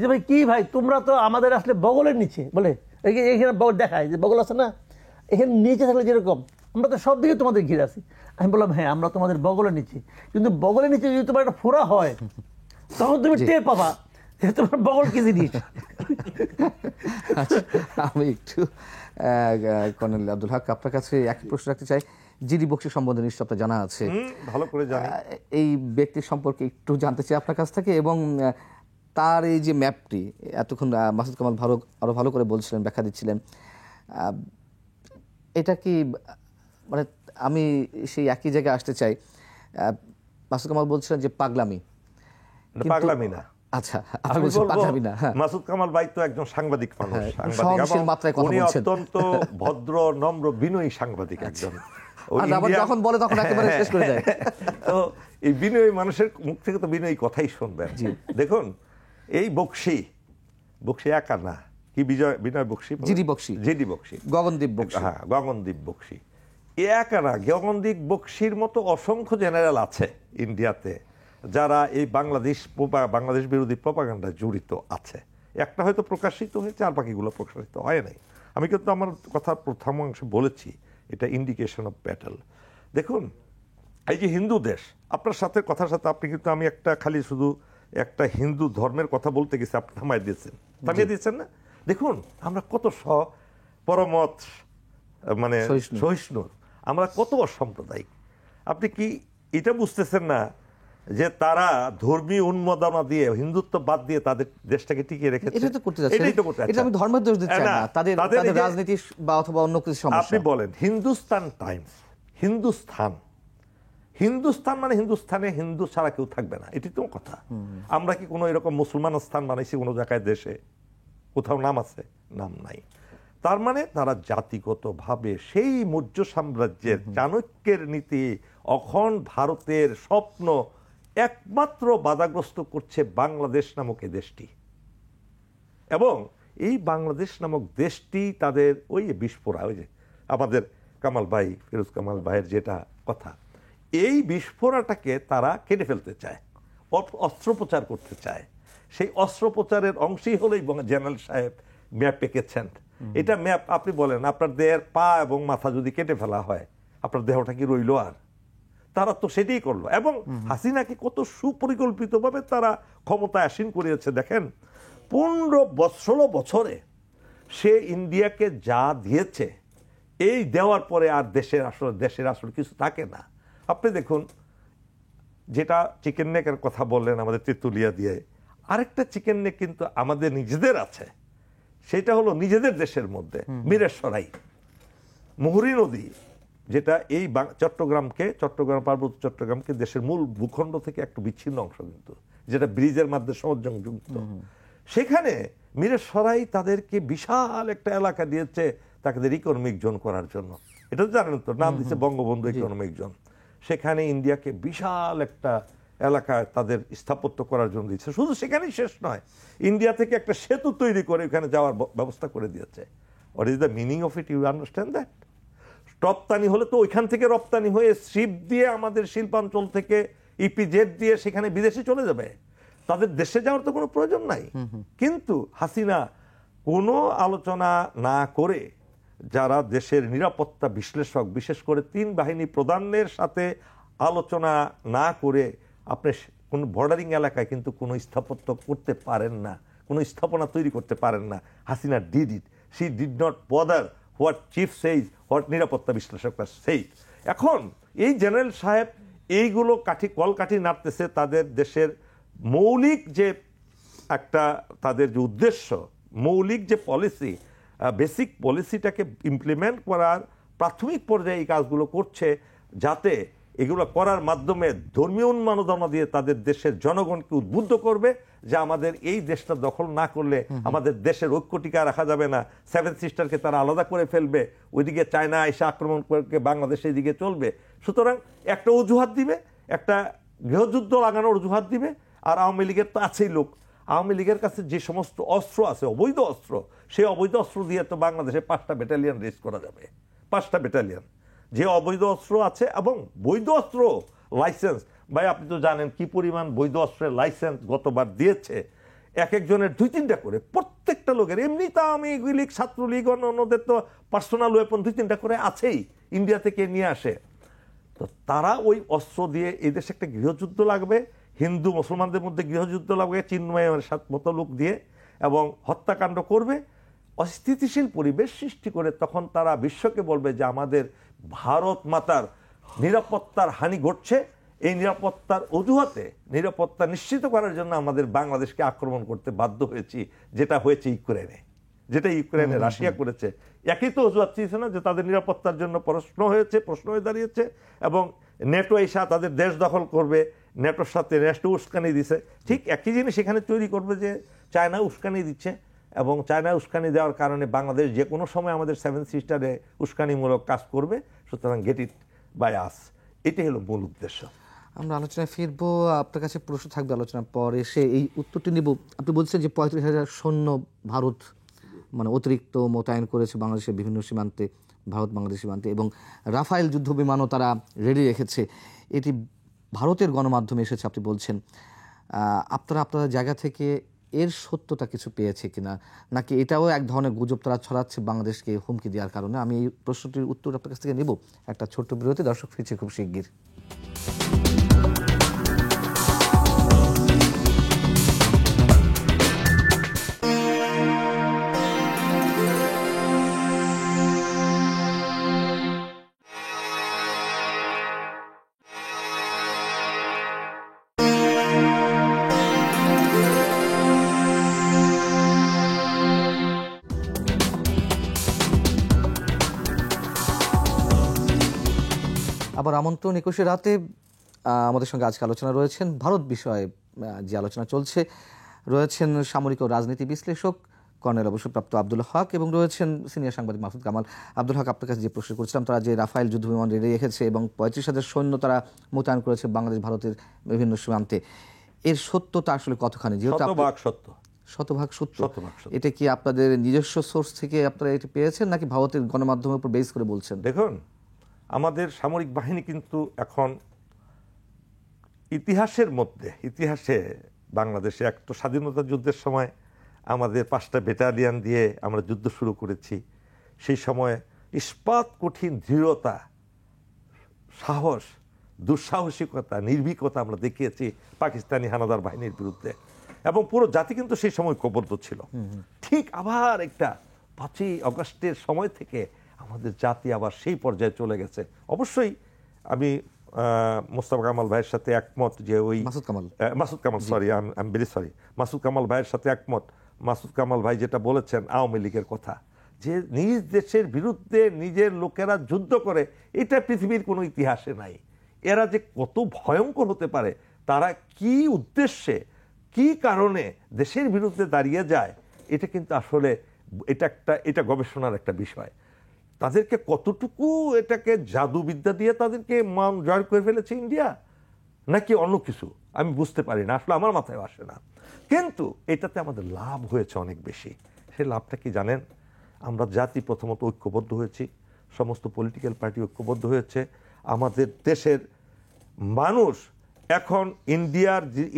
যে ভাই কি ভাই তোমরা তো আমাদের আসলে বগলের নিচে, বলে এখানে বগল দেখায় যে বগল আছে না, এখানে নিচে থাকলে যেরকম আমরা তো সব দিকে তোমাদের ঘিরে আছি। আমি বললাম হ্যাঁ আমরা তোমাদের বগলের নিচে, কিন্তু বগলের নিচে যদি তোমার একটা ফোড়া হয় তখন তুমি টের পাবা যে তোমার বগল কি জিনিস। আচ্ছা, আমি একটু কর্নেল আব্দুল হক আপনার কাছে একই প্রশ্ন রাখতে চাই। জিডি বক্সি সম্বন্ধে নিশ্চয় আপনার জানা আছে, ভালো করে জানি। এই ব্যক্তির সম্পর্কে একটু জানতে চাই আপনার কাছ থেকে, এবং তার এই যে ম্যাপটি এতক্ষণ মাসুদ কামাল আরো ভালো করে বলছিলেন, ব্যাখ্যা দিচ্ছিলেন, এটা কি মানে আমি সেই একই জায়গায় আসতে চাই। মাসুদ কামাল বলছিলেন যে পাগলামি, পাগলামি না। আচ্ছা, আমি বলবো মাসুদ কামাল ভাই তো একজন সাংবাদিক মানুষ, উনি অত্যন্ত ভদ্র, নম্র, বিনয়ী সাংবাদিক একজন। যখন বলে তখন একেবারে শেষ করে দেয়। তো এই বিনয়ী মানুষের মুখ থেকে তো বিনয়ী কথাই শুনবেন। দেখুন, এই বক্সি একা না, কি বিনয় বক্সি, জিডি বক্সি, গগনদীপ বক্সি, হ্যাঁ গগনদীপ বক্সি একা না। গগনদীপ বক্সির মতো অসংখ্য জেনারেল আছে ইন্ডিয়াতে যারা এই বাংলাদেশ বিরোধী প্রপাগান্ডায় জড়িত আছে। একটা হয়তো প্রকাশিত হয়েছে, আর বাকিগুলো প্রকাশিত হয় নাই। আমি কিন্তু আমার কথা প্রথম অংশে বলেছি, এটা ইন্ডিকেশন অফ ব্যাটল। দেখুন, এই যে হিন্দু দেশ, আপনার সাথে কথার সাথে আপনি কিন্তু, আমি একটা খালি শুধু একটা হিন্দু ধর্মের কথা বলতে গেছি, আপনি থামিয়ে দিয়েছেন না। দেখুন আমরা কত পরমত মানে সহিষ্ণু, আমরা কত অসাম্প্রদায়িক। আপনি কি এটা বুঝতেছেন না যে তারা ধর্মীয় উন্মাদনা দিয়ে, হিন্দুত্ব বাদ দিয়ে তাদের দেশটাকে টিকিয়ে রেখেছে? এটাই তো করতে যাচ্ছে। এটা আমি ধর্মের দোষ দিচ্ছি না, তাদের রাজনীতি বা অথবা অন্য কিছু সমস্যা। আপনি বলেন হিন্দুস্তান টাইমস, হিন্দুস্তান মানে হিন্দুস্তানে হিন্দু ছাড়া কেউ থাকবে না, এটি তো কথা। আমরা কি কোনো এরকম মুসলমান স্থান বানাইছি কোনো জায়গায় দেশে? কোথাও নাম আছে? নাম নাই। তার মানে তারা জাতিগতভাবে সেই মৌর্য সাম্রাজ্যের চাণক্যের নীতি, অখণ্ড ভারতের স্বপ্ন একমাত্র বাধাগ্রস্ত করছে বাংলাদেশ নামক এই দেশটি। এবং এই বাংলাদেশ নামক দেশটি তাদের ওই বিস্ফোরা, ওই যে আমাদের কামাল ভাই, ফিরোজ কামাল ভাইয়ের যেটা কথা, এই বিস্ফোরাটাকে তারা কেটে ফেলতে চায়, অস্ত্রোপচার করতে চায়। সেই অস্ত্রোপচারের অংশই হলো জেনারেল সাহেব ম্যাপ এঁকেছেন। এটা ম্যাপ, আপনি বলেন আপনার দেহের পা এবং মাথা যদি কেটে ফেলা হয় আপনার দেহটা কি রইল? আর তারা তো সেটাই করলো। এবং হাসিনাকে কত সুপরিকল্পিতভাবে তারা ক্ষমতায় আসীন করিয়েছে দেখেন। 15-16 বছরে সে ইন্ডিয়াকে যা দিয়েছে, এই দেওয়ার পরে আর দেশের আসলে কিছু থাকে না। আপনি দেখুন, যেটা চিকেন নেকের কথা বললেন আমাদের তেঁতুলিয়া দিয়ে, আরেকটা চিকেন নেক কিন্তু আমাদের নিজেদের আছে, সেটা হলো নিজেদের দেশের মধ্যে মিরেশ্বরাই মুহুরী নদী, যেটা এই চট্টগ্রাম পার্বত্য চট্টগ্রামকে দেশের মূল ভূখণ্ড থেকে একটু বিচ্ছিন্ন অংশ, কিন্তু যেটা ব্রিজের মাধ্যমে সংযুক্ত। সেখানে মিরসরাই তাদেরকে বিশাল একটা এলাকা দিয়েছে তাদের ইকোনমিক জোন করার জন্য। এটা তো জানেন তো, নাম দিচ্ছে বঙ্গবন্ধু ইকোনমিক জোন। সেখানে ইন্ডিয়াকে বিশাল একটা এলাকায় তাদের স্থাপত্য করার জন্য দিচ্ছে। শুধু সেখানেই শেষ নয়, ইন্ডিয়া থেকে একটা সেতু তৈরি করে ওখানে যাওয়ার ব্যবস্থা করে দিয়েছে। What is the meaning of it? You understand that? রপ্তানি হলে তো ওইখান থেকে রপ্তানি হয়ে শিপ দিয়ে আমাদের শিল্পাঞ্চল থেকে ইপিজেড দিয়ে সেখানে বিদেশে চলে যাবে, তাদের দেশে যাওয়ার তো কোনো প্রয়োজন নাই। কিন্তু হাসিনা কোনো আলোচনা না করে, যারা দেশের নিরাপত্তা বিশ্লেষক, বিশেষ করে 3 বাহিনী প্রধানের সাথে আলোচনা না করে আপনি কোন বর্ডারিং এলাকায় কিন্তু কোনো স্থাপত্য করতে পারেন না, কোনো স্থাপনা তৈরি করতে পারেন না। Hasina did it, she did not bother what chief সেইজ, what নিরাপত্তা বিশ্লেষকরা সেইজ। এখন এই জেনারেল সাহেব এইগুলো কলকাঠি নাড়তেছে তাদের দেশের মৌলিক যে একটা তাদের যে উদ্দেশ্য, মৌলিক যে পলিসি, বেসিক পলিসিটাকে ইমপ্লিমেন্ট করার প্রাথমিক পর্যায়ে এই কাজগুলো করছে, যাতে এগুলো করার মাধ্যমে ধর্মীয় উন্মাদনা দিয়ে তাদের দেশের জনগণকে উদ্বুদ্ধ করবে যে আমাদের এই দেশটা দখল না করলে আমাদের দেশের ঐক্য টিকা রাখা যাবে না, 7 সিস্টারকে তারা আলাদা করে ফেলবে, ওইদিকে চায়না এসে আক্রমণ করে বাংলাদেশের দিকে চলবে। সুতরাং একটা অজুহাত দিবে, একটা গৃহযুদ্ধ লাগানোর অজুহাত দিবে। আর আওয়ামী লীগের তো আছেই লোক, আওয়ামী লীগের কাছে যে সমস্ত অস্ত্র আছে, অবৈধ অস্ত্র, সেই অবৈধ অস্ত্র দিয়ে তো বাংলাদেশে 5টা ব্যাটালিয়ন রেজ করা যাবে। 5টা ব্যাটালিয়ন যে অবৈধ অস্ত্র আছে এবং বৈধ অস্ত্র লাইসেন্স, ভাই আপনি তো জানেন কি পরিমাণ বৈধ অস্ত্রের লাইসেন্স গতবার দিয়েছে, এক একজনের 2-3টা করে, প্রত্যেকটা লোকের। এমনি তো আওয়ামী লীগ, ছাত্রলীগ, অন্যদের তো পার্সোনাল ওয়েপন 2-3টা করে আছেই, ইন্ডিয়া থেকে নিয়ে আসে। তো তারা ওই অস্ত্র দিয়ে এই দেশে একটা গৃহযুদ্ধ লাগবে, হিন্দু মুসলমানদের মধ্যে গৃহযুদ্ধ লাগবে চিন্ময়ের মতো লোক দিয়ে, এবং হত্যাকাণ্ড করবে, অস্থিতিশীল পরিবেশ সৃষ্টি করে তখন তারা বিশ্বকে বলবে যে আমাদের ভারত মাতার নিরাপত্তার হানি ঘটছে, এই নিরাপত্তার অজুহাতে নিরাপত্তা নিশ্চিত করার জন্য আমাদের বাংলাদেশকে আক্রমণ করতে বাধ্য হয়েছি, যেটা হয়েছে ইউক্রেনে, যেটা ইউক্রেনে রাশিয়া করেছে। একই তো অজুহাত ছিল না যে তাদের নিরাপত্তার জন্য প্রশ্ন হয়ে দাঁড়িয়েছে, এবং নেটো এসে তাদের দেশ দখল করবে, নেটোর সাথে নেটো উস্কানি দিছে। ঠিক একই জিনিস এখানে তৈরি করবে যে চায়না উস্কানি দিচ্ছে, এবং চায়না উস্কানি দেওয়ার কারণে বাংলাদেশ যে কোনো সময় আমাদের 7 সিস্টারে উস্কানিমূলক কাজ করবে। সুতরাং গেট ইট বাই আস, এটাই হলো মূল উদ্দেশ্য। আমরা আলোচনায় ফিরবো, আপনার কাছে প্রশ্ন থাকবে আলোচনার পর এসে এই উত্তরটি নিব। আপনি বলছেন যে 35,000 সৈন্য ভারত মানে অতিরিক্ত মোতায়েন করেছে বাংলাদেশের বিভিন্ন সীমান্তে, ভারত বাংলাদেশ সীমান্তে, এবং রাফায়েল যুদ্ধ বিমানও তারা রেডি রেখেছে। এটি ভারতের গণমাধ্যমে এসেছে আপনি বলছেন। আপনারা জায়গা থেকে এর সত্যতা কিছু পেয়েছে কিনা, নাকি এটাও এক ধরনের গুজব তারা ছড়াচ্ছে বাংলাদেশকে হুমকি দেওয়ার কারণে? আমি এই প্রশ্নটির উত্তর আপনার কাছ থেকে নেব একটা ছোট্ট বিরতি। দর্শক ফিরছে খুব শিগগির। আবার আমন্ত্রণ 21 রাতে। আমাদের সঙ্গে আজকে আলোচনা রয়েছেন ভারত বিষয়ে যে আলোচনা চলছে, রয়েছেন সামরিক ও রাজনীতি বিশ্লেষক কর্নেল অবসরপ্রাপ্ত আব্দুল হক, এবং রয়েছেন সিনিয়র সাংবাদিক মাসুদ কামাল। আব্দুল হক, আপনার কাছে যে প্রশ্ন করছিলাম, তারা যে রাফায়েল যুদ্ধ বিমান রেডি রেখেছে এবং 35,000 সৈন্য তারা মোতায়েন করেছে বাংলাদেশ ভারতের বিভিন্ন সীমান্তে, এর সত্যতা আসলে কতখানি? যেহেতু শতভাগ সত্য, এটা কি আপনাদের নিজস্ব সোর্স থেকে আপনারা এটি পেয়েছেন, নাকি ভারতের গণমাধ্যমের উপর বেস করে বলছেন? দেখুন, আমাদের সামরিক বাহিনী কিন্তু এখন ইতিহাসে বাংলাদেশে একটা স্বাধীনতা যুদ্ধের সময় আমাদের 5টা ব্যাটালিয়ন দিয়ে আমরা যুদ্ধ শুরু করেছি। সেই সময় ইস্পাত কঠিন দৃঢ়তা, সাহস, দুঃসাহসিকতা, নির্ভীকতা আমরা দেখিয়েছি পাকিস্তানি হানাদার বাহিনীর বিরুদ্ধে, এবং পুরো জাতি কিন্তু সেই সময় ঐক্যবদ্ধ ছিল। ঠিক আবার একটা 5ই আগস্টের সময় থেকে আমাদের জাতি আবার সেই পর্যায়ে চলে গেছে। অবশ্যই আমি মোস্তফা কামাল ভাইয়ের সাথে একমত যে ওই মাসুদ কামাল ভাইয়ের সাথে একমত। মাসুদ কামাল ভাই যেটা বলেছেন আওয়ামী লীগের কথা, যে নিজ দেশের বিরুদ্ধে নিজের লোকেরা যুদ্ধ করে, এটা পৃথিবীর কোনো ইতিহাসে নাই। এরা যে কত ভয়ঙ্কর হতে পারে, তারা কি উদ্দেশ্যে, কি কারণে দেশের বিরুদ্ধে দাঁড়িয়ে যায়, এটা কিন্তু আসলে এটা গবেষণার একটা বিষয়। তাদেরকে কতটুকু এটাকে জাদুবিদ্যা দিয়ে তাদেরকে মান জয় করে ফেলেছে ইন্ডিয়া, নাকি অন্য কিছু আমি বুঝতে পারি না, আসলে আমার মাথায় আসে না। কিন্তু এটাতে আমাদের লাভ হয়েছে অনেক বেশি। সেই লাভটা কি জানেন? আমরা জাতি প্রথমত ঐক্যবদ্ধ হয়েছি, সমস্ত পলিটিক্যাল পার্টি ঐক্যবদ্ধ হয়েছে। আমাদের দেশের মানুষ এখন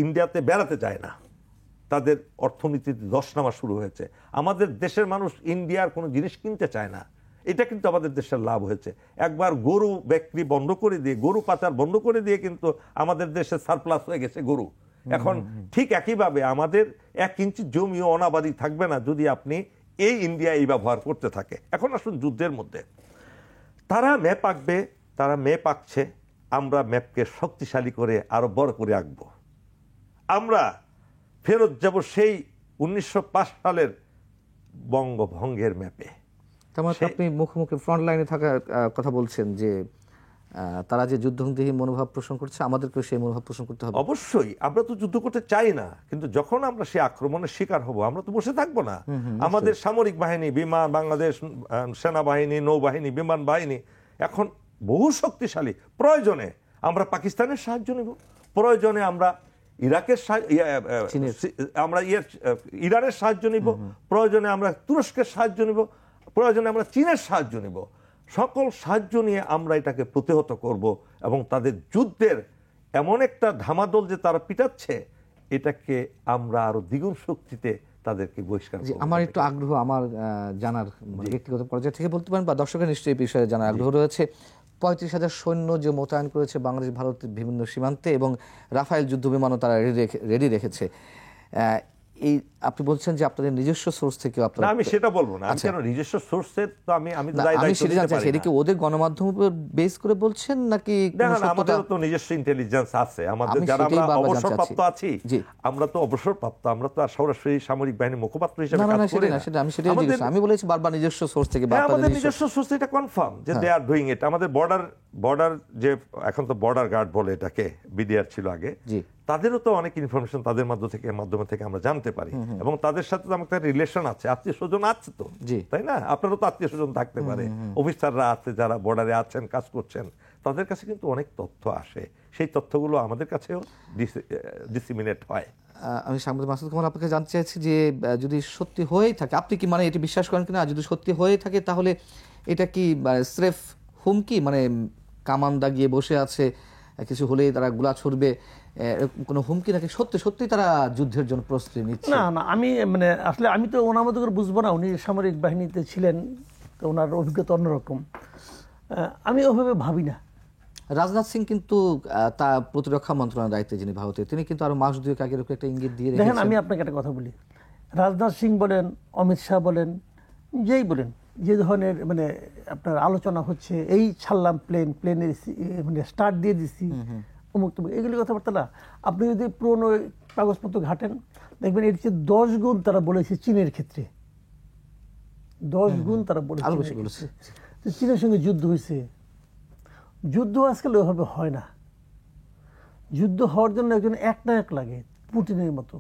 ইন্ডিয়াতে বেড়াতে যায় না, তাদের অর্থনীতিতে ধস নামা শুরু হয়েছে। আমাদের দেশের মানুষ ইন্ডিয়ার কোনো জিনিস কিনতে চায় না, এটা কিন্তু আমাদের দেশের লাভ হয়েছে। একবার গরু বিক্রি বন্ধ করে দিয়ে, গরু পাচার বন্ধ করে দিয়ে কিন্তু আমাদের দেশে সারপ্লাস হয়ে গেছে গরু। এখন ঠিক একইভাবে আমাদের 1 ইঞ্চি জমিও অনাবাদি থাকবে না যদি আপনি এই ইন্ডিয়া এই ব্যবহার করতে থাকে। এখন আসুন যুদ্ধের মধ্যে তারা ম্যাপ আঁকবে, তারা ম্যাপ আঁকছে, আমরা ম্যাপকে শক্তিশালী করে আরো বড় করে আঁকবো। আমরা ফেরত যাব সেই 1905 সালের বঙ্গভঙ্গের ম্যাপে। তেমন আপনি মুখোমুখি ফ্রন্ট লাইনে থাকার কথা বলছেন যে তারা যে যুদ্ধংদেহী মনোভাব পোষণ করছে, আমাদেরকেও সেই মনোভাব পোষণ করতে হবে। অবশ্যই, আমরা তো যুদ্ধ করতে চাই না, কিন্তু যখন আমরা সেই আক্রমণের শিকার হব আমরা তো বসে থাকবো না। আমাদের সামরিক বাহিনী, বিমান, বাংলাদেশ সেনাবাহিনী, নৌবাহিনী, বিমান বাহিনী এখন বহু শক্তিশালী। প্রয়োজনে আমরা পাকিস্তানের সাহায্য নিব, প্রয়োজনে আমরা ইরাকের আমরা ইরানের সাহায্য নিব, প্রয়োজনে আমরা তুরস্কের সাহায্য নিব, প্রয়োজনে আমরা চীনের সাহায্য নিব। সকল সাহায্য নিয়ে আমরা এটাকে প্রতিহত করব এবং তাদের যুদ্ধের এমন একটা ধামাদল যে তারা পিটাচ্ছে, এটাকে আমরা আরো দ্বিগুণ শক্তিতে তাদেরকে বহিষ্কার করব। আমার একটু আগ্রহ, আমার জানার ব্যক্তিগত পর্যায় থেকে বলতে পারেন বা দর্শকের নিশ্চয়ই এই বিষয়ে জানার আগ্রহ রয়েছে। 35,000 সৈন্য যে মোতায়েন করেছে বাংলাদেশ ভারতের বিভিন্ন সীমান্তে এবং রাফায়েল যুদ্ধ বিমানও তারা রেডি রেখেছে, এই আপনি বলছেন যে আপনাদের নিজস্ব সোর্স থেকে আপনারা, আমি সেটা বলবো না, আমি কেন নিজস্ব সোর্সের তো আমি সেটা জানতে চাই, এটা কি ওদের গণমাধ্যম উপর বেস করে বলছেন নাকি? আমাদের তো নিজস্ব ইন্টেলিজেন্স আছে, আমাদের যারা আমরা অবসরপ্রাপ্ত আছি, আমরা তো অবসরপ্রাপ্ত, আমরা তো আর সরাসরি সামরিক বাহিনীর মুখপাত্র হিসেবে কাজ করি না। আমি সেটাই জিজ্ঞেস, আমি বলেছি বারবার নিজস্ব সোর্স থেকে। আমাদের নিজস্ব সোর্স, এটা কনফার্ম যে দে আর ডুইং ইট। আমাদের বর্ডার যে এখন তো বর্ডার গার্ড বলে এটাকে, বিডিআর ছিল আগে, তাদেরও তো অনেক ইনফরমেশন তাদের মাধ্যমে থেকে আমরা জানতে পারি এবং তাদের সাথে তো আমাদের রিলেশন আছে, আত্মীয় স্বজন আছে তো, তাই না? আপনারও তো আত্মীয় স্বজন থাকতে পারে, অফিসাররা আছে যারা বর্ডারে আছেন, কাজ করছেন, তাদের কাছে কিন্তু অনেক তথ্য আসে, সেই তথ্যগুলো আমাদের কাছেও ডিসিমিনেট হয়। আমি সাংবাদিক মাসুদ কামাল আপনাকে জানতে চাইছি যে যদি সত্যি হয়েই থাকে, আপনি কি মানে এটি বিশ্বাস করেন কিনা? যদি সত্যি হয়ে থাকে তাহলে এটা কি স্রেফ হুমকি, মানে কামান দাগিয়ে বসে আছে, কিছু হলেই তারা গোলা ছুড়বে, কোনো হুমকি, নাকি সত্যি সত্যি তারা যুদ্ধের জন্য প্রস্তুতি নিচ্ছে? না, আমি আসলে আমি তো ওনার মতো করে বুঝবো না, উনি সামরিক বাহিনীতে ছিলেন, তো ওনার অভিজ্ঞতা অন্যরকম, আমি ওভাবে ভাবি না। রাজনাথ সিং কিন্তু তা প্রতিরক্ষা মন্ত্রণালয়ের দায়িত্বে যিনি ভারতে, তিনি কিন্তু আরো মাস 2 আগের একটা ইঙ্গিত দিয়ে রেখেছেন। দেখেন, আমি আপনাকে একটা কথা বলি, রাজনাথ সিং বলেন, অমিত শাহ বলেন, যেই বলেন, যে ধরনের আপনার আলোচনা হচ্ছে, এই ছাড়লাম প্লেনের স্টার্ট দিয়ে দিচ্ছি, অমুক তমুক, এগুলি কথাবার্তা না। আপনি যদি পুরনো কাগজপত্র ঘাটেন, দেখবেন এর চেয়ে 10 গুণ তারা বলেছে চীনের ক্ষেত্রে, 10 গুণ তারা বলেছে। চীনের সঙ্গে যুদ্ধ হয়েছে, যুদ্ধ আজকাল ওইভাবে হয় না। যুদ্ধ হওয়ার জন্য একজন একনায়ক লাগে, পুটিনের মতো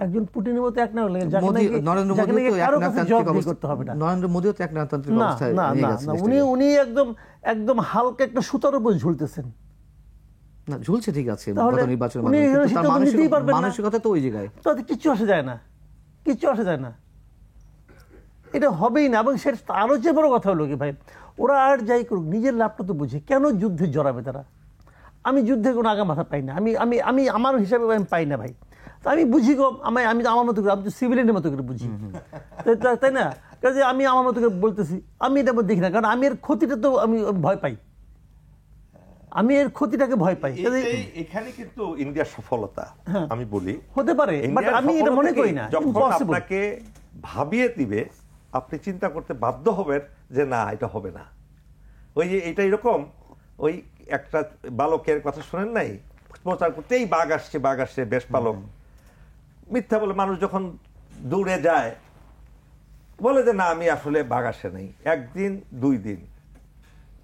একজন, পুটিনের মতো একনায়ক লাগে, নরেন্দ্র মোদিও তো একনায়কতান্ত্রিক অবস্থায় নিয়ে গেছেন। উনি একদম হালকা একটা সুতার উপর ঝুলতেছেন। না, ঝুলছে ঠিক আছে, মানসিকতা তো ওই জায়গায়, তাতে কিচ্ছু আসে যায় না, কিচ্ছু আসে যায় না, এটা হবেই না। এবং সেটা আরো যে বড় কথা হলো কি ভাই, ওরা আর যাই করুক নিজের লাভটা তো বুঝে, কেন যুদ্ধে জড়াবে তারা? আমি যুদ্ধে কোনো আগা মাথা পাই না, আমি আমার হিসাবে আমি পাই না ভাই। তো আমি বুঝি গো, আমি আমার মতো করে, আমি তো সিভিলিয়ানের মতো করে বুঝি, তাই না? কাজে আমি আমার মতো করে বলতেছি, আমি এটা দেখি না, কারণ আমি এর ক্ষতিটা তো আমি ভয় পাই, আমি এর ক্ষতিটাকে ভয় পাই। এখানে কিন্তু ইন্ডিয়ার সফলতা আমি বলি হতে পারে, বাট আমি এটা মনে করি না। যখন আপনাকে ভাবিয়ে দিবে, আপনি চিন্তা করতে বাধ্য হবেন যে না, এটা হবে না। ওই যে এটা এরকম, ওই একটা বালকের কথা শোনেন নাই, প্রচার করতে এই বাঘ আসছে, বেশ পালক, মিথ্যা বলে মানুষ যখন দৌড়ে যায়, বলে যে না, আমি আসলে বাঘ আসে নাই। 1 দিন 2 দিন,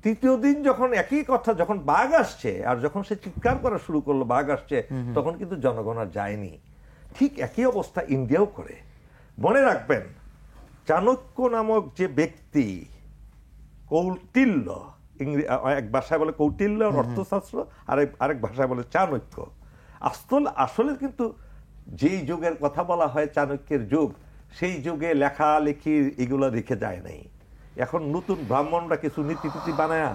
3য় দিন যখন একই কথা, যখন বাঘ আসছে আর যখন সে চিৎকার করা শুরু করলো বাঘ আসছে, তখন কিন্তু জনগণ আর যায়নি। ঠিক একই অবস্থা ইন্ডিয়াও করে। মনে রাখবেন, চাণক্য নামক যে ব্যক্তি, কৌটিল্য, এক ভাষায় বলে কৌটিল্য অর্থশাস্ত্র, আরেক ভাষায় বলে চাণক্য। আসলে কিন্তু যেই যুগের কথা বলা হয় চাণক্যের যুগ, সেই যুগে লেখালেখি এগুলো রেখে যায় নাই। এখন নতুন ব্রাহ্মণরা কিছু নীতিপুতি বানায়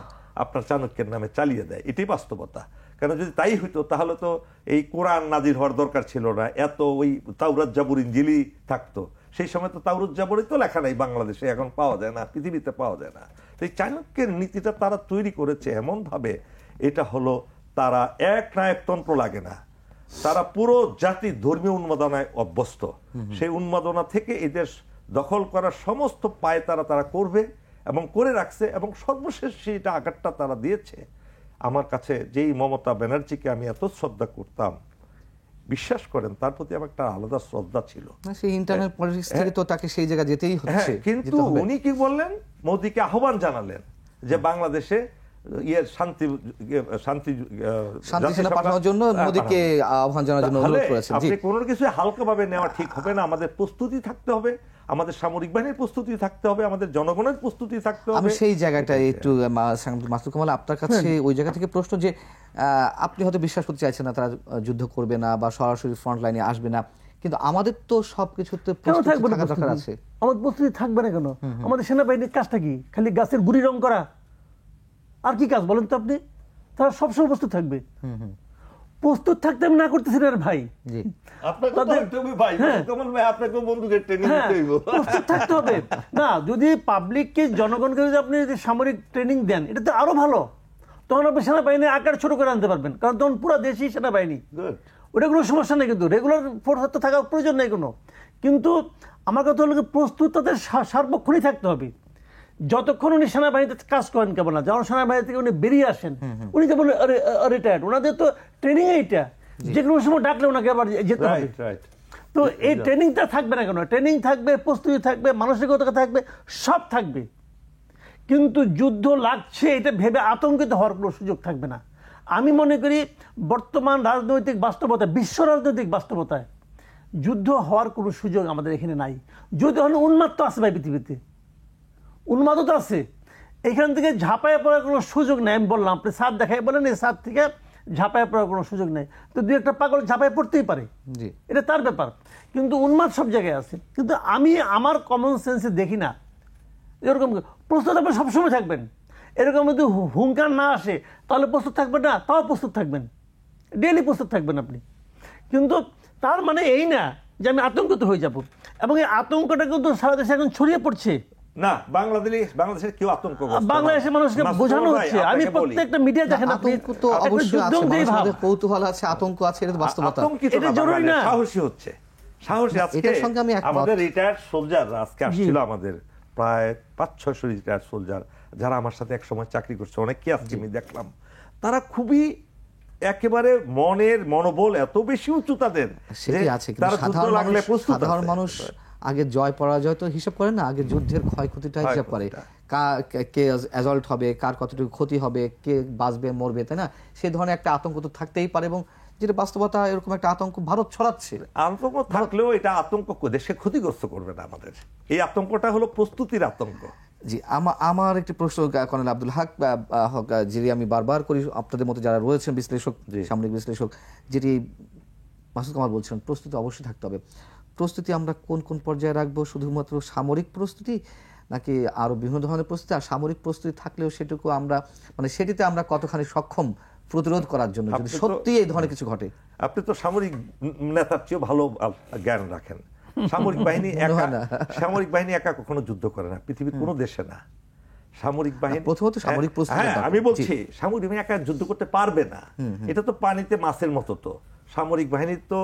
আপনার চাণক্যের নামে চালিয়ে দেয়, এটাই বাস্তবতা। কারণ যদি তাই হইতো তাহলে তো এই কোরআন নাজির হওয়ার দরকার ছিল না, এত ওই তাওরাত জাবুর ইনজিলই থাকতো। সেই সময় তো তাওরাত জাবুরে তো লেখা নাই বাংলাদেশে, এখন পাওয়া যায় না, পৃথিবীতে পাওয়া যায় না। তো এই চাণক্যের নীতিটা তারা তৈরি করেছে এমন ভাবে, এটা হলো তারা এক না একতন্ত্র লাগে না, তারা পুরো জাতি ধর্মীয় উন্মাদনায় অভ্যস্ত। সেই উন্মাদনা থেকে এই দেশ দখল করার সমস্ত পায় তারা করবে এবং করে রাখছে, এবং সর্বশেষ সেটা আঘাতটা তারা দিয়েছে। আমার কাছে যেই মমতা ব্যানার্জিকে আমি এত শ্রদ্ধা করতাম, বিশ্বাস করেন তার প্রতি আমার একটা আলাদা শ্রদ্ধা ছিল। সেই ইন্টারনাল পলিটিক্স থেকে তো তাকে সেই জায়গা যেতেই হচ্ছে। কিন্তু উনি কি বললেন, মোদিকে আহ্বান জানালেন যে বাংলাদেশে শান্তি সেনা পাঠানোর জন্য মোদিকে আহ্বান জানানোর জন্য অনুরোধ করেছেন। আপনি কোনো কিছু হালকাভাবে নেওয়া ঠিক হবে না। আমাদের প্রস্তুতি থাকতে হবে, আমাদের সামরিক বাহিনীর প্রস্তুতি থাকতে হবে, আমাদের জনগণের প্রস্তুতি থাকতে হবে। আমি সেই জায়গাটা একটু মাসুদ কামাল আপনার কাছে ওই জায়গা থেকে প্রশ্ন, যে আপনি হয়তো বিশ্বাস করতে চাইছেন না তারা যুদ্ধ করবে না বা সরাসরি ফ্রন্ট লাইনে আসবে না, কিন্তু আমাদের তো সবকিছুতে প্রস্তুতি থাকা দরকার আছে। আমাদের প্রস্তুতি থাকবে না কেন? আমাদের সেনাবাহিনীর কাজটা কি? খালি গাছের গুড়ি রং করা? আর কি কাজ বলেন তো আপনি? তারা সবসময় প্রস্তুত থাকবে। প্রস্তুত থাকতে আমি না করতেছি না ভাই, প্রস্তুত থাকতে হবে না। যদি পাবলিককে, জনগণকে যদি আপনি সামরিক ট্রেনিং দেন, এটা তো আরো ভালো। তখন আপনি সেনাবাহিনীর আকার ছোট করে আনতে পারবেন, কারণ তখন পুরো দেশই সেনাবাহিনী। ওটা কোনো সমস্যা নেই, কিন্তু রেগুলার ফোর্স তো থাকার প্রয়োজন নেই কোনো। কিন্তু আমার কথা হলো প্রস্তুত তাদের সার্বক্ষণিক থাকতে হবে। যতক্ষণ উনি সেনাবাহিনীতে কাজ করেন কেবল না, যখন সেনাবাহিনী থেকে উনি বেরিয়ে আসেন, উনি কেবল রিটায়ার্ড, ওনাদের তো ট্রেনিং এইটা, যে কোনো সময় ডাকলে ওনাকে আবার যেতে হবে। তো এই ট্রেনিংটা থাকবে না কেন? ট্রেনিং থাকবে, প্রস্তুতি থাকবে, মানসিকতা থাকবে, সব থাকবে। কিন্তু যুদ্ধ লাগছে এটা ভেবে আতঙ্কিত হওয়ার কোনো সুযোগ থাকবে না। আমি মনে করি বর্তমান রাজনৈতিক বাস্তবতা, বিশ্ব রাজনৈতিক বাস্তবতায় যুদ্ধ হওয়ার কোনো সুযোগ আমাদের এখানে নাই। যদি হলে উন্মাদ তো আছে ভাই, পৃথিবীতে উন্মাদ তো আছে। এখান থেকে ঝাঁপায় পড়ার কোনো সুযোগ নেই। আমি বললাম, আপনি সাত দেখাই বলেন, এই সাত থেকে ঝাঁপায় পড়ার কোনো সুযোগ নেই। তো দুই একটা পাগল ঝাঁপায় পড়তেই পারে, এটা তার ব্যাপার। কিন্তু উন্মাদ সব জায়গায় আছে। কিন্তু আমি আমার কমন সেন্সে দেখি না এরকম প্রস্তুত আপনি সবসময় থাকবেন। এরকম যদি হুঙ্কার না আসে তাহলে প্রস্তুত থাকবেন না, তাও প্রস্তুত থাকবেন, ডেইলি প্রস্তুত থাকবেন আপনি। কিন্তু তার মানে এই না যে আমি আতঙ্কিত হয়ে যাব। এবং এই আতঙ্কটা কিন্তু সারা দেশে এখন ছড়িয়ে পড়ছে না। বাংলাদেশের কেউ আতঙ্ক, বাংলাদেশের মানুষকে বোঝানো হচ্ছে। আমি প্রত্যেকটা মিডিয়া দেখেন, আতঙ্ক তো অবশ্যই আছে, মানুষের কৌতূহল আছে, আতঙ্ক আছে, এটা তো বাস্তবতা। এটা জরুরি না, সাহসী হচ্ছে, সাহসী। আজকে আমাদের রিটায়ার্ড সোলজার আজকে আসছিল, আমাদের প্রায় 500-600 রিটায়ার্ড সোলজার, যারা আমার সাথে এক সময় চাকরি করছে, অনেককে আজকে আমি দেখলাম। তারা খুবই একেবারে মনোবল এত বেশি উঁচু তাদের, তারা যুদ্ধ লাগলে প্রস্তুত। সাধারণ মানুষ আগে জয় পরাজয় তো হিসাব করে না, আগে যুদ্ধের ক্ষয়ক্ষতিটা হিসাব করে, কে অ্যাজল্ট হবে, কার কতটুকু ক্ষতি হবে, কে বাঁচবে মরবে, তাই না? সেই ধরনের একটা আতঙ্ক তো থাকতেই পারে, এবং যেটা বাস্তবতা এরকম একটা আতঙ্ক ভারত ছড়াচ্ছে। আতঙ্ক থাকলেও এটা আতঙ্ক দেশে ক্ষতিগ্রস্ত করবে না আমাদের। এই আতঙ্কটা হলো প্রস্তুতির আতঙ্ক। জি, আমার একটি প্রশ্ন কর্নেল আব্দুল হক, যেটি আমি বারবার করি, আপনাদের মতো যারা রয়েছেন বিশ্লেষক, সামরিক বিশ্লেষক, যেটি মাসুদ কামাল বলছেন, প্রস্তুতি অবশ্যই থাকতে হবে। প্রস্তুতি আমরা কোন কোন পর্যায়ে রাখবো? শুধুমাত্র সামরিক প্রস্তুতি, নাকি আরো বিভিন্ন ধরনের প্রস্তুতি? আর সামরিক প্রস্তুতি থাকলেও সেটুকু আমরা, মানে সেটিতে আমরা কতখানি সক্ষম প্রতিরোধ করার জন্য যদি সত্যি এই ধরনের কিছু ঘটে? আপনি তো সামরিক নেতার চেয়ে ভালো জ্ঞান রাখেন। সামরিক বাহিনী একা কখনো যুদ্ধ করে না, পৃথিবীর কোনো দেশে না। সামরিক বাহিনী প্রথমত সামরিক প্রস্তুতি, আমি বলছি সামরিক বাহিনী একা যুদ্ধ করতে পারবে না। এটা তো পানিতে মাছের মতো। তো সামরিক বাহিনীর তো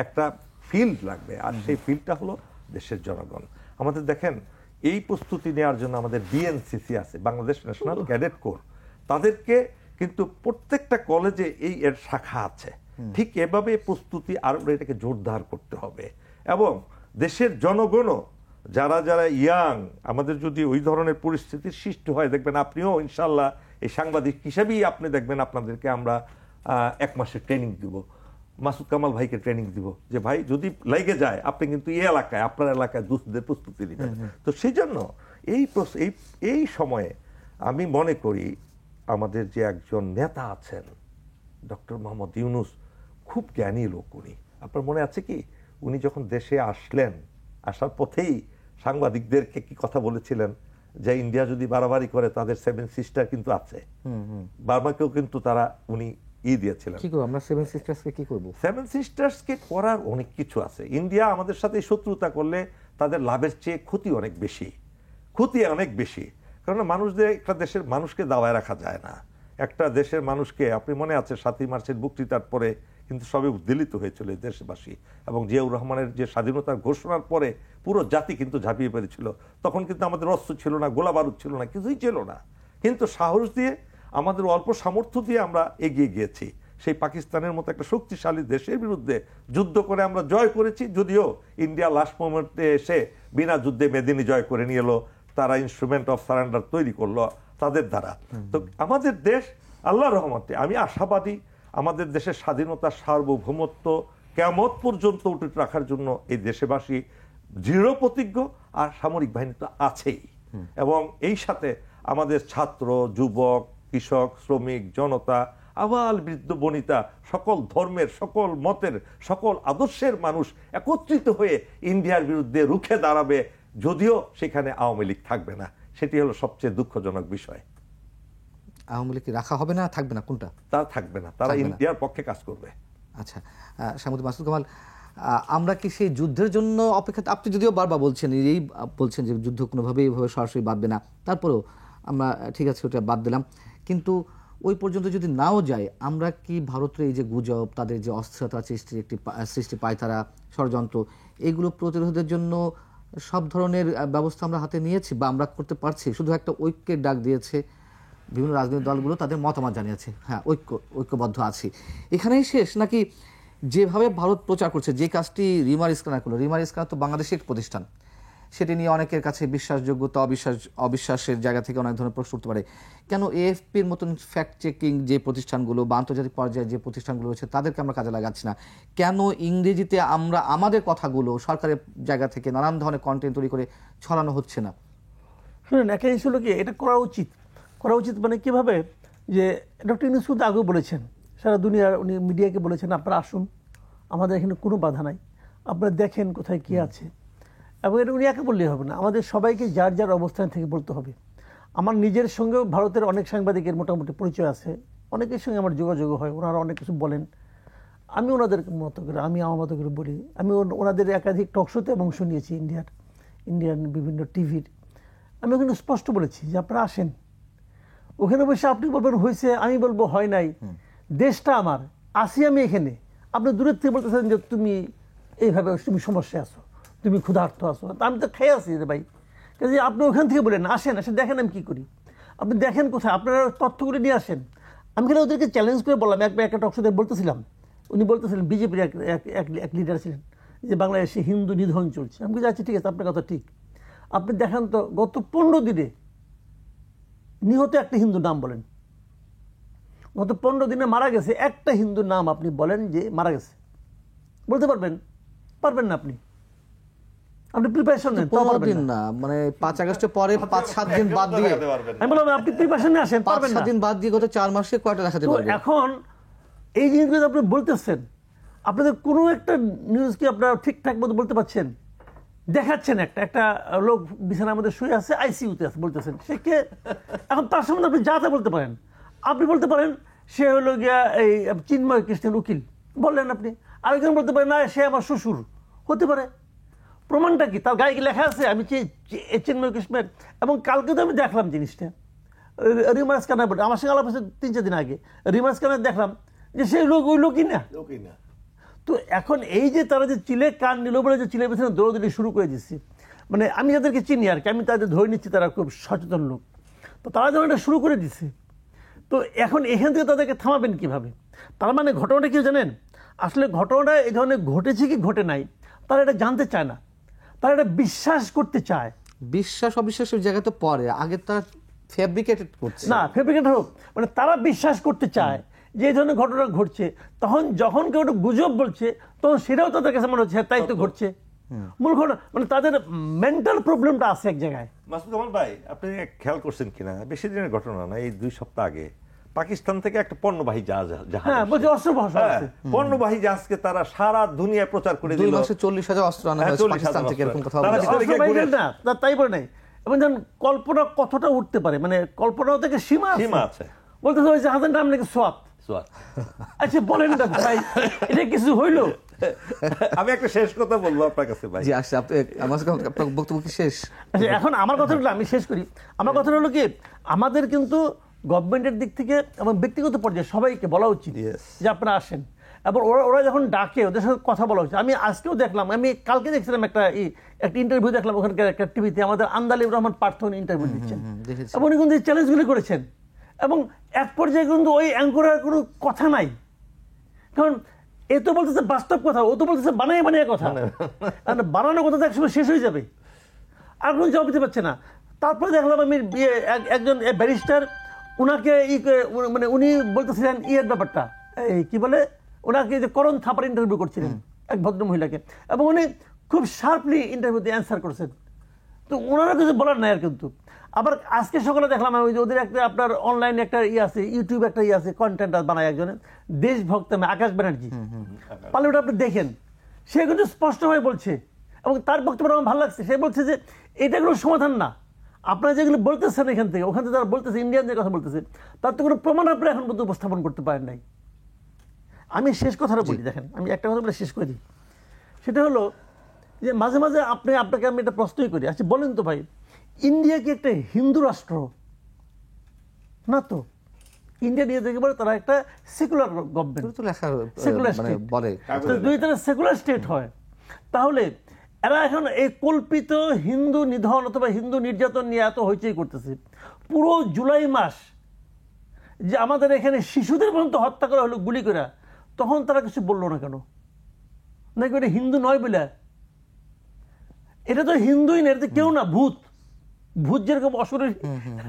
একটা ফিল্ড লাগবে, আর সেই ফিল্ডটা হলো দেশের জনগণ। আমাদের দেখেন, এই প্রস্তুতি নেওয়ার জন্য আমাদের বিএনসিসি আছে, বাংলাদেশ ন্যাশনাল ক্যাডেট কোর, তাদেরকে কিন্তু প্রত্যেকটা কলেজে এর শাখা আছে। ঠিক এভাবে প্রস্তুতি আরো এটাকে জোরদার করতে হবে। এবং দেশের জনগণও যারা যারা ইয়াং, আমাদের যদি ওই ধরনের পরিস্থিতির সৃষ্টি হয়, দেখবেন আপনিও ইনশাল্লাহ এই সাংবাদিক হিসেবেই আপনি দেখবেন আপনাদেরকে আমরা 1 মাসের ট্রেনিং দিব। মাসুদ কামাল ভাইকে ট্রেনিং দিব যে ভাই যদি লেগে যায় আপনি কিন্তু এই এলাকায় আপনার এলাকায় যুদ্ধের প্রস্তুতি নেবেন। তো সেই জন্য এই সময়ে আমি মনে করি আমাদের যে একজন নেতা আছেন ডক্টর মোহাম্মদ ইউনূস, খুব জ্ঞানী লোক উনি। আপনার মনে আছে কি উনি যখন দেশে আসলেন, আসার পথেই সাংবাদিকদেরকে কি কথা বলেছিলেন যে ইন্ডিয়া যদি বাড়াবাড়ি করে তাদের 7 সিস্টার কিন্তু আছে, বার্মাকেও কিন্তু তারা উনি দিয়েছিলেন। কি করব আমরা 7 সিস্টার্সকে কি করব? 7 সিস্টার্সকে করার অনেক কিছু আছে। ইন্ডিয়া আমাদের সাথে শত্রুতা করলে তাদের লাভের চেয়ে ক্ষতি অনেক বেশি। কারণ মানুষদের একটা দেশের মানুষকে দাওয়ায় রাখা যায় না। একটা দেশের মানুষকে, আপনি মনে আছে 7ই মার্চের বক্তৃতার পরে কিন্তু সবে উদ্বেলিত হয়েছিল দেশবাসী, এবং জিয়াউর রহমানের যে স্বাধীনতার ঘোষণার পরে পুরো জাতি কিন্তু ঝাঁপিয়ে পড়েছিল। তখন কিন্তু আমাদের অস্ত্র ছিল না, গোলা বারুদ ছিল না, কিছুই ছিল না, কিন্তু সাহস দিয়ে আমাদের অল্প সামর্থ্য দিয়ে আমরা এগিয়ে গিয়েছি। সেই পাকিস্তানের মতো একটা শক্তিশালী দেশের বিরুদ্ধে যুদ্ধ করে আমরা জয় করেছি, যদিও ইন্ডিয়া লাস্ট মোমেন্টে এসে বিনা যুদ্ধে মেদিনী জয় করে নিয়ে এলো, তারা ইনস্ট্রুমেন্ট অফ সারেন্ডার তৈরি করলো তাদের দ্বারা। তো আমাদের দেশ আল্লাহর রহমতে আমি আশাবাদী আমাদের দেশের স্বাধীনতা সার্বভৌমত্ব কিয়ামত পর্যন্ত উঠে রাখার জন্য এই দেশবাসী দৃঢ় প্রতিজ্ঞ, আর সামরিক বাহিনী তো আছেই। এবং এই সাথে আমাদের ছাত্র, যুবক, কৃষক, শ্রমিক, জনতা, আবাল বৃদ্ধ বনিতা, সকল ধর্মের, সকল মতের, সকল আদর্শের মানুষ একত্রিত হয়ে ইন্ডিয়ার বিরুদ্ধে রুখে দাঁড়াবে, যদিও সেখানে আওয়ামী লীগ থাকবে না। সেটি হলো সবচেয়ে দুঃখজনক বিষয়। আওয়ামী লীগ রাখা হবে না, থাকবে না, কোনটা? তারা থাকবে না, তারা ইন্ডিয়ার পক্ষে কাজ করবে। আচ্ছা, সাংবাদিক মাসুদ কামাল, আমরা কি সেই যুদ্ধের জন্য অপেক্ষা? আপনি যদিও বারবার বলছেন যে যুদ্ধ কোনোভাবেই এভাবে সরাসরি বাঁধবে না, তারপরেও আমরা ঠিক আছে ওটা বাদ দিলাম, কিন্তু ওই পর্যন্ত যদি নাও যায়, আমরা কি ভারতের এই যে গুজব, তাদের যে অস্থিরতা সৃষ্টি পায়তারা, ষড়যন্ত্র, এগুলো প্রতিরোধের জন্য সব ধরনের ব্যবস্থা আমরা হাতে নিয়েছি বা আমরা করতে পারছি? শুধু একটা ঐক্যের ডাক দিয়েছে বিভিন্ন রাজনৈতিক দলগুলো, তাদের মতামত জানিয়েছে, হ্যাঁ ঐক্যবদ্ধ আছি, এখানেই শেষ? নাকি যেভাবে ভারত প্রচার করছে, যে কাজটি রিমার স্ক্যানার করলো, রিমার স্ক্যানার তো বাংলাদেশের একটি প্রতিষ্ঠান, সেটি নিয়ে অনেকের কাছে বিশ্বাসযোগ্যতা অবিশ্বাসের জায়গা থেকে অনেক ধরনের প্রশ্ন উঠতে পারে। কেন এএফপির মতন ফ্যাক্ট চেকিং যে প্রতিষ্ঠানগুলো বা আন্তর্জাতিক পর্যায়ে যে প্রতিষ্ঠানগুলো রয়েছে তাদেরকে আমরা কাজে লাগাচ্ছি না? কেন ইংরেজিতে আমরা আমাদের কথাগুলো সরকারের জায়গা থেকে নানান ধরনের কন্টেন্ট তৈরি করে ছড়ানো হচ্ছে না? শুনুন, একটা জিনিস হলো কি, এটা করা উচিত মানে কিভাবে, যে ডক্টর ইউনূস কিন্তু আগেও বলেছেন, সারা দুনিয়ার উনি মিডিয়াকে বলেছেন আপনারা আসুন, আমাদের এখানে কোনো বাধা নাই, আপনারা দেখেন কোথায় কী আছে। এবং এটা উনি একা বললেই হবে না, আমাদের সবাইকে যার যার অবস্থান থেকে বলতে হবে। আমার নিজের সঙ্গেও ভারতের অনেক সাংবাদিকের মোটামুটি পরিচয় আছে, অনেকের সঙ্গে আমার যোগাযোগ হয়, ওনারা অনেক কিছু বলেন, আমি ওনাদের মতো করে আমার মতো করে বলি। আমি ওনাদের একাধিক টকশোতে অংশ নিয়েছি, ইন্ডিয়ান বিভিন্ন টিভির। আমি ওখানে স্পষ্ট বলেছি যে আপনারা আসেন, ওখানে বসে আপনি বলবেন হয়েছে, আমি বলবো হয় নাই, দেশটা আমার, আসি আমি এখানে, আপনি দূরের থেকে বলতেছেন যে তুমি এইভাবে তুমি সমস্যায় আছো, তুমি ক্ষুধার্ত আছো, আমি তো খেয়ে আসি রে ভাই। কাজে আপনি ওখান থেকে বলেন আসেন, এসে দেখেন আমি কী করি, আপনি দেখেন কোথায়, আপনারা তথ্যগুলো নিয়ে আসেন। আমি এখানে ওদেরকে চ্যালেঞ্জ করে বললাম, একটা টকশোতে বলতেছিলাম, উনি বলতেছিলেন বিজেপির এক লিডার ছিলেন যে বাংলাদেশে হিন্দু নিধন চলছে। আমি বলছি আচ্ছা ঠিক আছে, আপনার কথা ঠিক, আপনি দেখান তো গত 15 দিনে নিহত একটা হিন্দু নাম বলেন, গত 15 দিনে মারা গেছে একটা হিন্দু নাম আপনি বলেন যে মারা গেছে, বলতে পারবেন না? আপনি প্রিপারেশন নেন, 15 দিন না, মানে 5 আগস্টের পরে 5-7 দিন বাদ দিয়ে, আমি বললাম আপনি প্রিপারেশন নিয়ে আসেন, পারবেন না? 5-7 দিন বাদ দিয়ে গত 4 মাসে কয়টা দেখাতে পারবেন? এখন এই জিনিসগুলো আপনি বলতেছেন, আপনাদের কোনো একটা নিউজ কি আপনারা ঠিকঠাক মতো বলতে পারছেন? দেখাচ্ছেন একটা লোক বিছানার মধ্যে শুয়ে আছে, আইসিইউতে আছে, বলতেছেন সে কে? এখন তার সম্বন্ধে আপনি যা তা বলতে পারেন। আপনি বলতে পারেন সে হলো গিয়া এই চিন্ময় কৃষ্ণের উকিল, বললেন আপনি। আরেকজন বলতে পারেন না সে আমার শ্বশুর, হতে পারে। প্রমাণটা কি? তার গায়ে কি লেখা আছে আমি চিন্ময় কৃষ্ণের? এবং কালকে তো আমি দেখলাম জিনিসটা, রিমার স্ক্যানার, আমার সঙ্গে আলাপ হয়েছে 3-4 দিন আগে, রিমার স্ক্যানার দেখলাম যে সেই লোক ওই লোকই না। তো এখন এই যে তারা যে চিলে কান নিল বলে যে চিলের পেছনে দৌড়দৌড়ি শুরু করে দিচ্ছে, মানে আমি যাদেরকে চিনি আর কি, আমি তাদের ধরে নিচ্ছি তারা খুব সচেতন লোক, তো তারা যখন এটা শুরু করে দিচ্ছে, তো এখন এখান থেকে তাদেরকে থামাবেন কিভাবে? তার মানে ঘটনাটা কি জানেন, আসলে ঘটনাটা এই ধরনের ঘটেছে কি ঘটে নাই তারা এটা জানতে চায় না, তারা এটা বিশ্বাস করতে চায়। বিশ্বাস অবিশ্বাসের জায়গায় তো পরে, আগে তারা ফেব্রিকেটেড করছে না, ফেব্রিকেটেড হোক, মানে তারা বিশ্বাস করতে চায় যে এই ধরনের ঘটনা ঘটছে, তখন যখন কেউ একটা গুজব বলছে তখন সেটাও তাদের কাছে মনে হচ্ছে তাই তো ঘটছে। মূল ঘটনা মানে তাদের মেন্টাল প্রবলেমটা আছে এক জায়গায়। মাসুদ কামাল ভাই, আপনি খেয়াল করছেন কিনা, বেশি দিনের ঘটনা না, এই 2 সপ্তাহ আগে পাকিস্তান থেকে একটা পণ্যবাহী জাহাজ বলছে অস্ত্র বহর আছে, পণ্যবাহী জাহাজকে তারা সারা দুনিয়ায় প্রচার করে দিল। 2 মাসে 40,000 অস্ত্র আনা হয়েছে পাকিস্তান থেকে, এরকম কথা না তাই বলে নাই। এবং যেন কল্পনা কতটা উঠতে পারে, মানে কল্পনাও থেকে সীমা আছে। বলতে ওই জাহাজের নাম নাকি সোয়াত। আচ্ছা বলেন না ভাই, এটা কিছু হইলো? আমি একটা শেষ কথা বলবো আপনার কাছে ভাই। জি আসলে আমার বক্তব্য কি শেষ? আচ্ছা এখন আমার কথা হলো, আমি শেষ করি। আমার কথা হলো কি, আমাদের কিন্তু গভর্নমেন্টের দিক থেকে এবং ব্যক্তিগত পর্যায়ে সবাইকে বলা উচিত যে আপনারা আসেন, এবং ওরা যখন ডাকে ওদের সাথে কথা বলা উচিত। আমি আজকেও দেখলাম, আমি কালকে দেখছিলাম একটা ইন্টারভিউ দেখলাম ওখানকার একটা টিভিতে, আমাদের আন্দালিব রহমান পার্থ ইন্টারভিউ দিচ্ছেন, এবং উনি কিন্তু চ্যালেঞ্জগুলি করেছেন, এবং এক পর্যায়ে কিন্তু ওই অ্যাঙ্করের কোনো কথা নাই, কারণ এ তো বলতেছে বাস্তব কথা, ও তো বলতেছে বানিয়ে কথা, বানানো কথা তো একসময় শেষ হয়ে যাবে, আর কোনো জবাব দিতে পারছে না। তারপরে দেখলাম আমি একজন ব্যারিস্টার, ওনাকে মানে উনি বলতেছিলেন ইয়ের ব্যাপারটা, এই কি বলে, ওনাকে যে করণ থাপার ইন্টারভিউ করছিলেন এক ভদ্র মহিলাকে, এবং উনি খুব শার্পলি ইন্টারভিউতে অ্যান্সার করছেন। তো ওনারা কিছু বলার নাই আর। কিন্তু আবার আজকে সকালে দেখলাম আমি ওদের একটা আপনার অনলাইনে একটা আছে, ইউটিউবে একটা আছে, কন্টেন্ট বানায় একজনের দেশভক্ত আকাশ ব্যানার্জি, পারলে ওটা আপনি দেখেন, সে কিন্তু স্পষ্টভাবে বলছে, এবং তার বক্তব্য আমার ভালো লাগছে। সে বলছে যে এটা কোনো সমাধান না, আপনারা যেগুলো বলতেছেন এখান থেকে ওখান থেকে তারা বলতেছে, ইন্ডিয়ান যে কথা বলতেছে, তার তো কোনো প্রমাণ আপনারা এখন পর্যন্ত উপস্থাপন করতে পারেন নাই। আমি শেষ কথাটা বলি, দেখেন আমি একটা কথা বলে শেষ করে দিই, সেটা হলো যে মাঝে মাঝে আপনাকে আমি একটা প্রশ্নই করি, আচ্ছা বলেন তো ভাই, ইন্ডিয়া কি একটা হিন্দু রাষ্ট্র না? তো ইন্ডিয়া নিয়ে দেখে বলে তারা একটা সেকুলার গভর্নমেন্ট, সেকুলার স্টেট, দুই তারা সেকুলার স্টেট হয়। তাহলে এরা এখন এই কল্পিত হিন্দু নিধন অথবা হিন্দু নির্যাতন নিয়ে এত হইচই করতেছে। পুরো জুলাই মাস যে আমাদের এখানে শিশুদের পর্যন্ত হত্যা করা হলো গুলি করে, তখন তারা কিছু বললো না কেন? নাকি এটা হিন্দু নয় বলে? এটা তো হিন্দুই না, এটা তো কেউ না, ভূত। ভূত যেরকম অসুরের,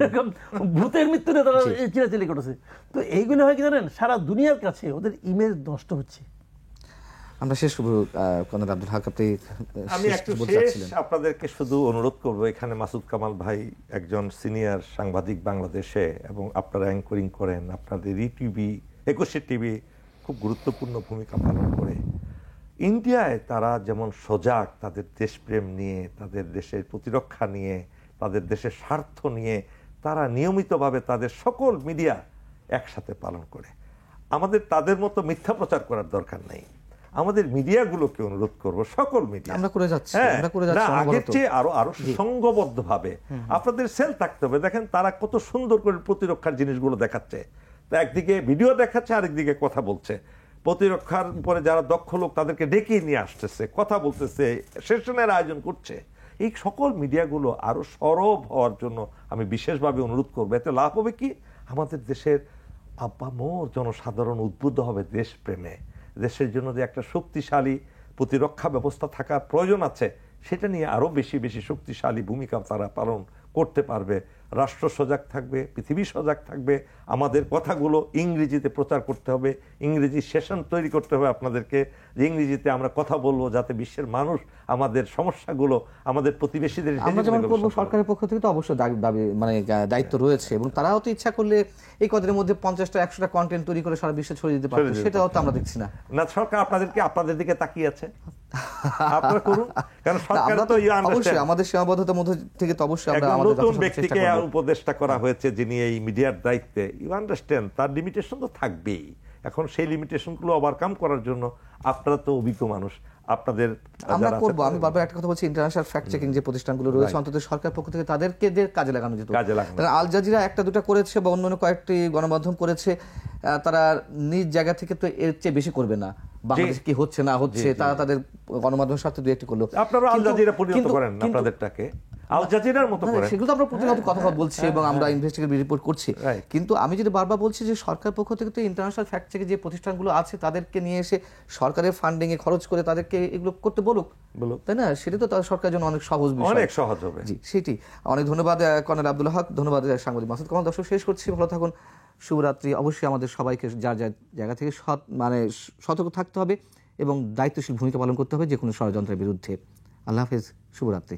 এরকম ভূতের মৃত্যুতে তারা চিরাচিরি করেছে। তো এইগুলো হয় কি জানেন, সারা দুনিয়ার কাছে ওদের ইমেজ নষ্ট হচ্ছে। আমরা শেষ করব। কর্নেল আব্দুল হক, আপনি? আমি একটু শেষ আপনাদেরকে শুধু অনুরোধ করব, এখানে মাসুদ কামাল ভাই একজন সিনিয়র সাংবাদিক বাংলাদেশে, এবং আপনারা অ্যাঙ্করিং করেন, আপনাদের টিভি 21 টিভি খুব গুরুত্বপূর্ণ ভূমিকা পালন করে। ইন্ডিয়ায় তারা যেমন সজাগ তাদের দেশপ্রেম নিয়ে, তাদের দেশের প্রতিরক্ষা নিয়ে, তাদের দেশের স্বার্থ নিয়ে তারা নিয়মিতভাবে তাদের সকল মিডিয়া একসাথে পালন করে। আমাদের তাদের মতো মিথ্যা প্রচার করার দরকার নেই। আমাদের মিডিয়াগুলোকে অনুরোধ করব, সকল মিডিয়া আমরা করে যাচ্ছি, আগের চেয়ে আরো সংঘবদ্ধভাবে আপনাদের সেল থাকতে হবে। দেখেন তারা কত সুন্দর করে প্রতিরক্ষার জিনিসগুলো দেখাচ্ছে, তা একদিকে ভিডিও দেখাচ্ছে, আরেকদিকে কথা বলছে। প্রতিরক্ষার উপরে যারা দক্ষ লোক তাদেরকে ডেকে নিয়ে আসতেছে, কথা বলতেছে, সেশনের আয়োজন করছে। এই সকল মিডিয়াগুলো আরো সরব হওয়ার জন্য আমি বিশেষভাবে অনুরোধ করবো। এতে লাভ হবে কি, আমাদের দেশের আপামর জনসাধারণ উদ্বুদ্ধ হবে দেশপ্রেমে। দেশের জন্য যে একটা শক্তিশালী প্রতিরক্ষা ব্যবস্থা থাকার প্রয়োজন আছে, সেটা নিয়ে আরো বেশি বেশি শক্তিশালী ভূমিকা তারা পালন করতে পারবে। রাষ্ট্র সজাগ থাকবে, পৃথিবী সজাগ থাকবে। আমাদের কথাগুলো ইংরেজিতে প্রচার করতে হবে, ইংরেজি সেশন তৈরি করতে হবে আপনাদেরকে, যে ইংরেজিতে আমরা কথা বলবো, যাতে বিশ্বের মানুষ আমাদের সমস্যাগুলো আমাদের প্রতিবেশীদের, আমরা যেমন করবো, সরকারের পক্ষ থেকে তো অবশ্যই দাবি মানে দায়িত্ব রয়েছে, এবং তারাও তো ইচ্ছা করলে এই কদিনের মধ্যে 50টা 100টা কন্টেন্ট তৈরি করে সারা বিশ্বে ছড়িয়ে দিতে পারবে, সেটাও তো আমরা দেখছি না। না, সরকার আপনাদের দিকে তাকিয়ে আছে, আপনারা করুন, কারণ সরকার তো অবশ্যই আমাদের সীমাবদ্ধতার মধ্যে থেকে তো অবশ্যই আমরা আমাদের নতুন ব্যক্তিকে উপদেষ্টা করা হয়েছে যিনি এই মিডিয়ার দায়িত্বে। ইউ আন্ডারস্ট্যান্ড, তার লিমিটেশন তো থাকবেই। এখন সেই লিমিটেশনগুলো ওভারকাম করার জন্য আপনারা তো অভিজ্ঞ মানুষ, আপনাদের আমরা করব। আমি বারবার একটা কথা বলছি, ইন্টারন্যাশনাল ফ্যাক্ট চেকিং যে প্রতিষ্ঠানগুলো রয়েছে, অন্তত সরকার পক্ষ থেকে তাদেরকে কাজে লাগানো যেত। আল জাজিরা একটা দুটা করেছে বা অন্যান্য কয়েকটি গণমাধ্যম করেছে, তারা নিজ জায়গা থেকে তো এর চেয়ে বেশি করবে না। বাংলাদেশে কি হচ্ছে না হচ্ছে তারা তাদের গণমাধ্যমের সাথে দুই একটি করলো। আপনারা আল জাজিরা পরিণত করেন আপনাদেরটাকে আল জাজিরার মতো করেন, সেগুলো আমরা প্রতিনিয়ত কথা বলছি এবং আমরা ইনভেস্টিগেটিভ রিপোর্ট করছি। কিন্তু আমি যদি বারবার বলছি যে সরকার পক্ষ থেকে তো ইন্টারন্যাশনাল ফ্যাক্ট চেকে যে প্রতিষ্ঠানগুলো আছে তাদেরকে নিয়ে এসে সরকারের ফান্ডিং এ খরচ করে তাদেরকে এগুলো করতে বলুক, তাই না? সেটা তো তাদের সরকারের জন্য অনেক সহজ বিষয়, অনেক সহজ হবে। জি, সেটি। অনেক ধন্যবাদ কর্নেল আব্দুল হক, ধন্যবাদ সাংবাদিক মাসুদ কামাল। দর্শক শেষ করছি, ভালো থাকুন, শুভরাত্রি। অবশ্যই আমাদের সবাইকে যার যার জায়গা থেকে সতর্ক থাকতে হবে এবং দায়িত্বশীল ভূমিকা পালন করতে হবে যে কোনো ষড়যন্ত্রের বিরুদ্ধে। আল্লাহ হাফেজ, শুভরাত্রি।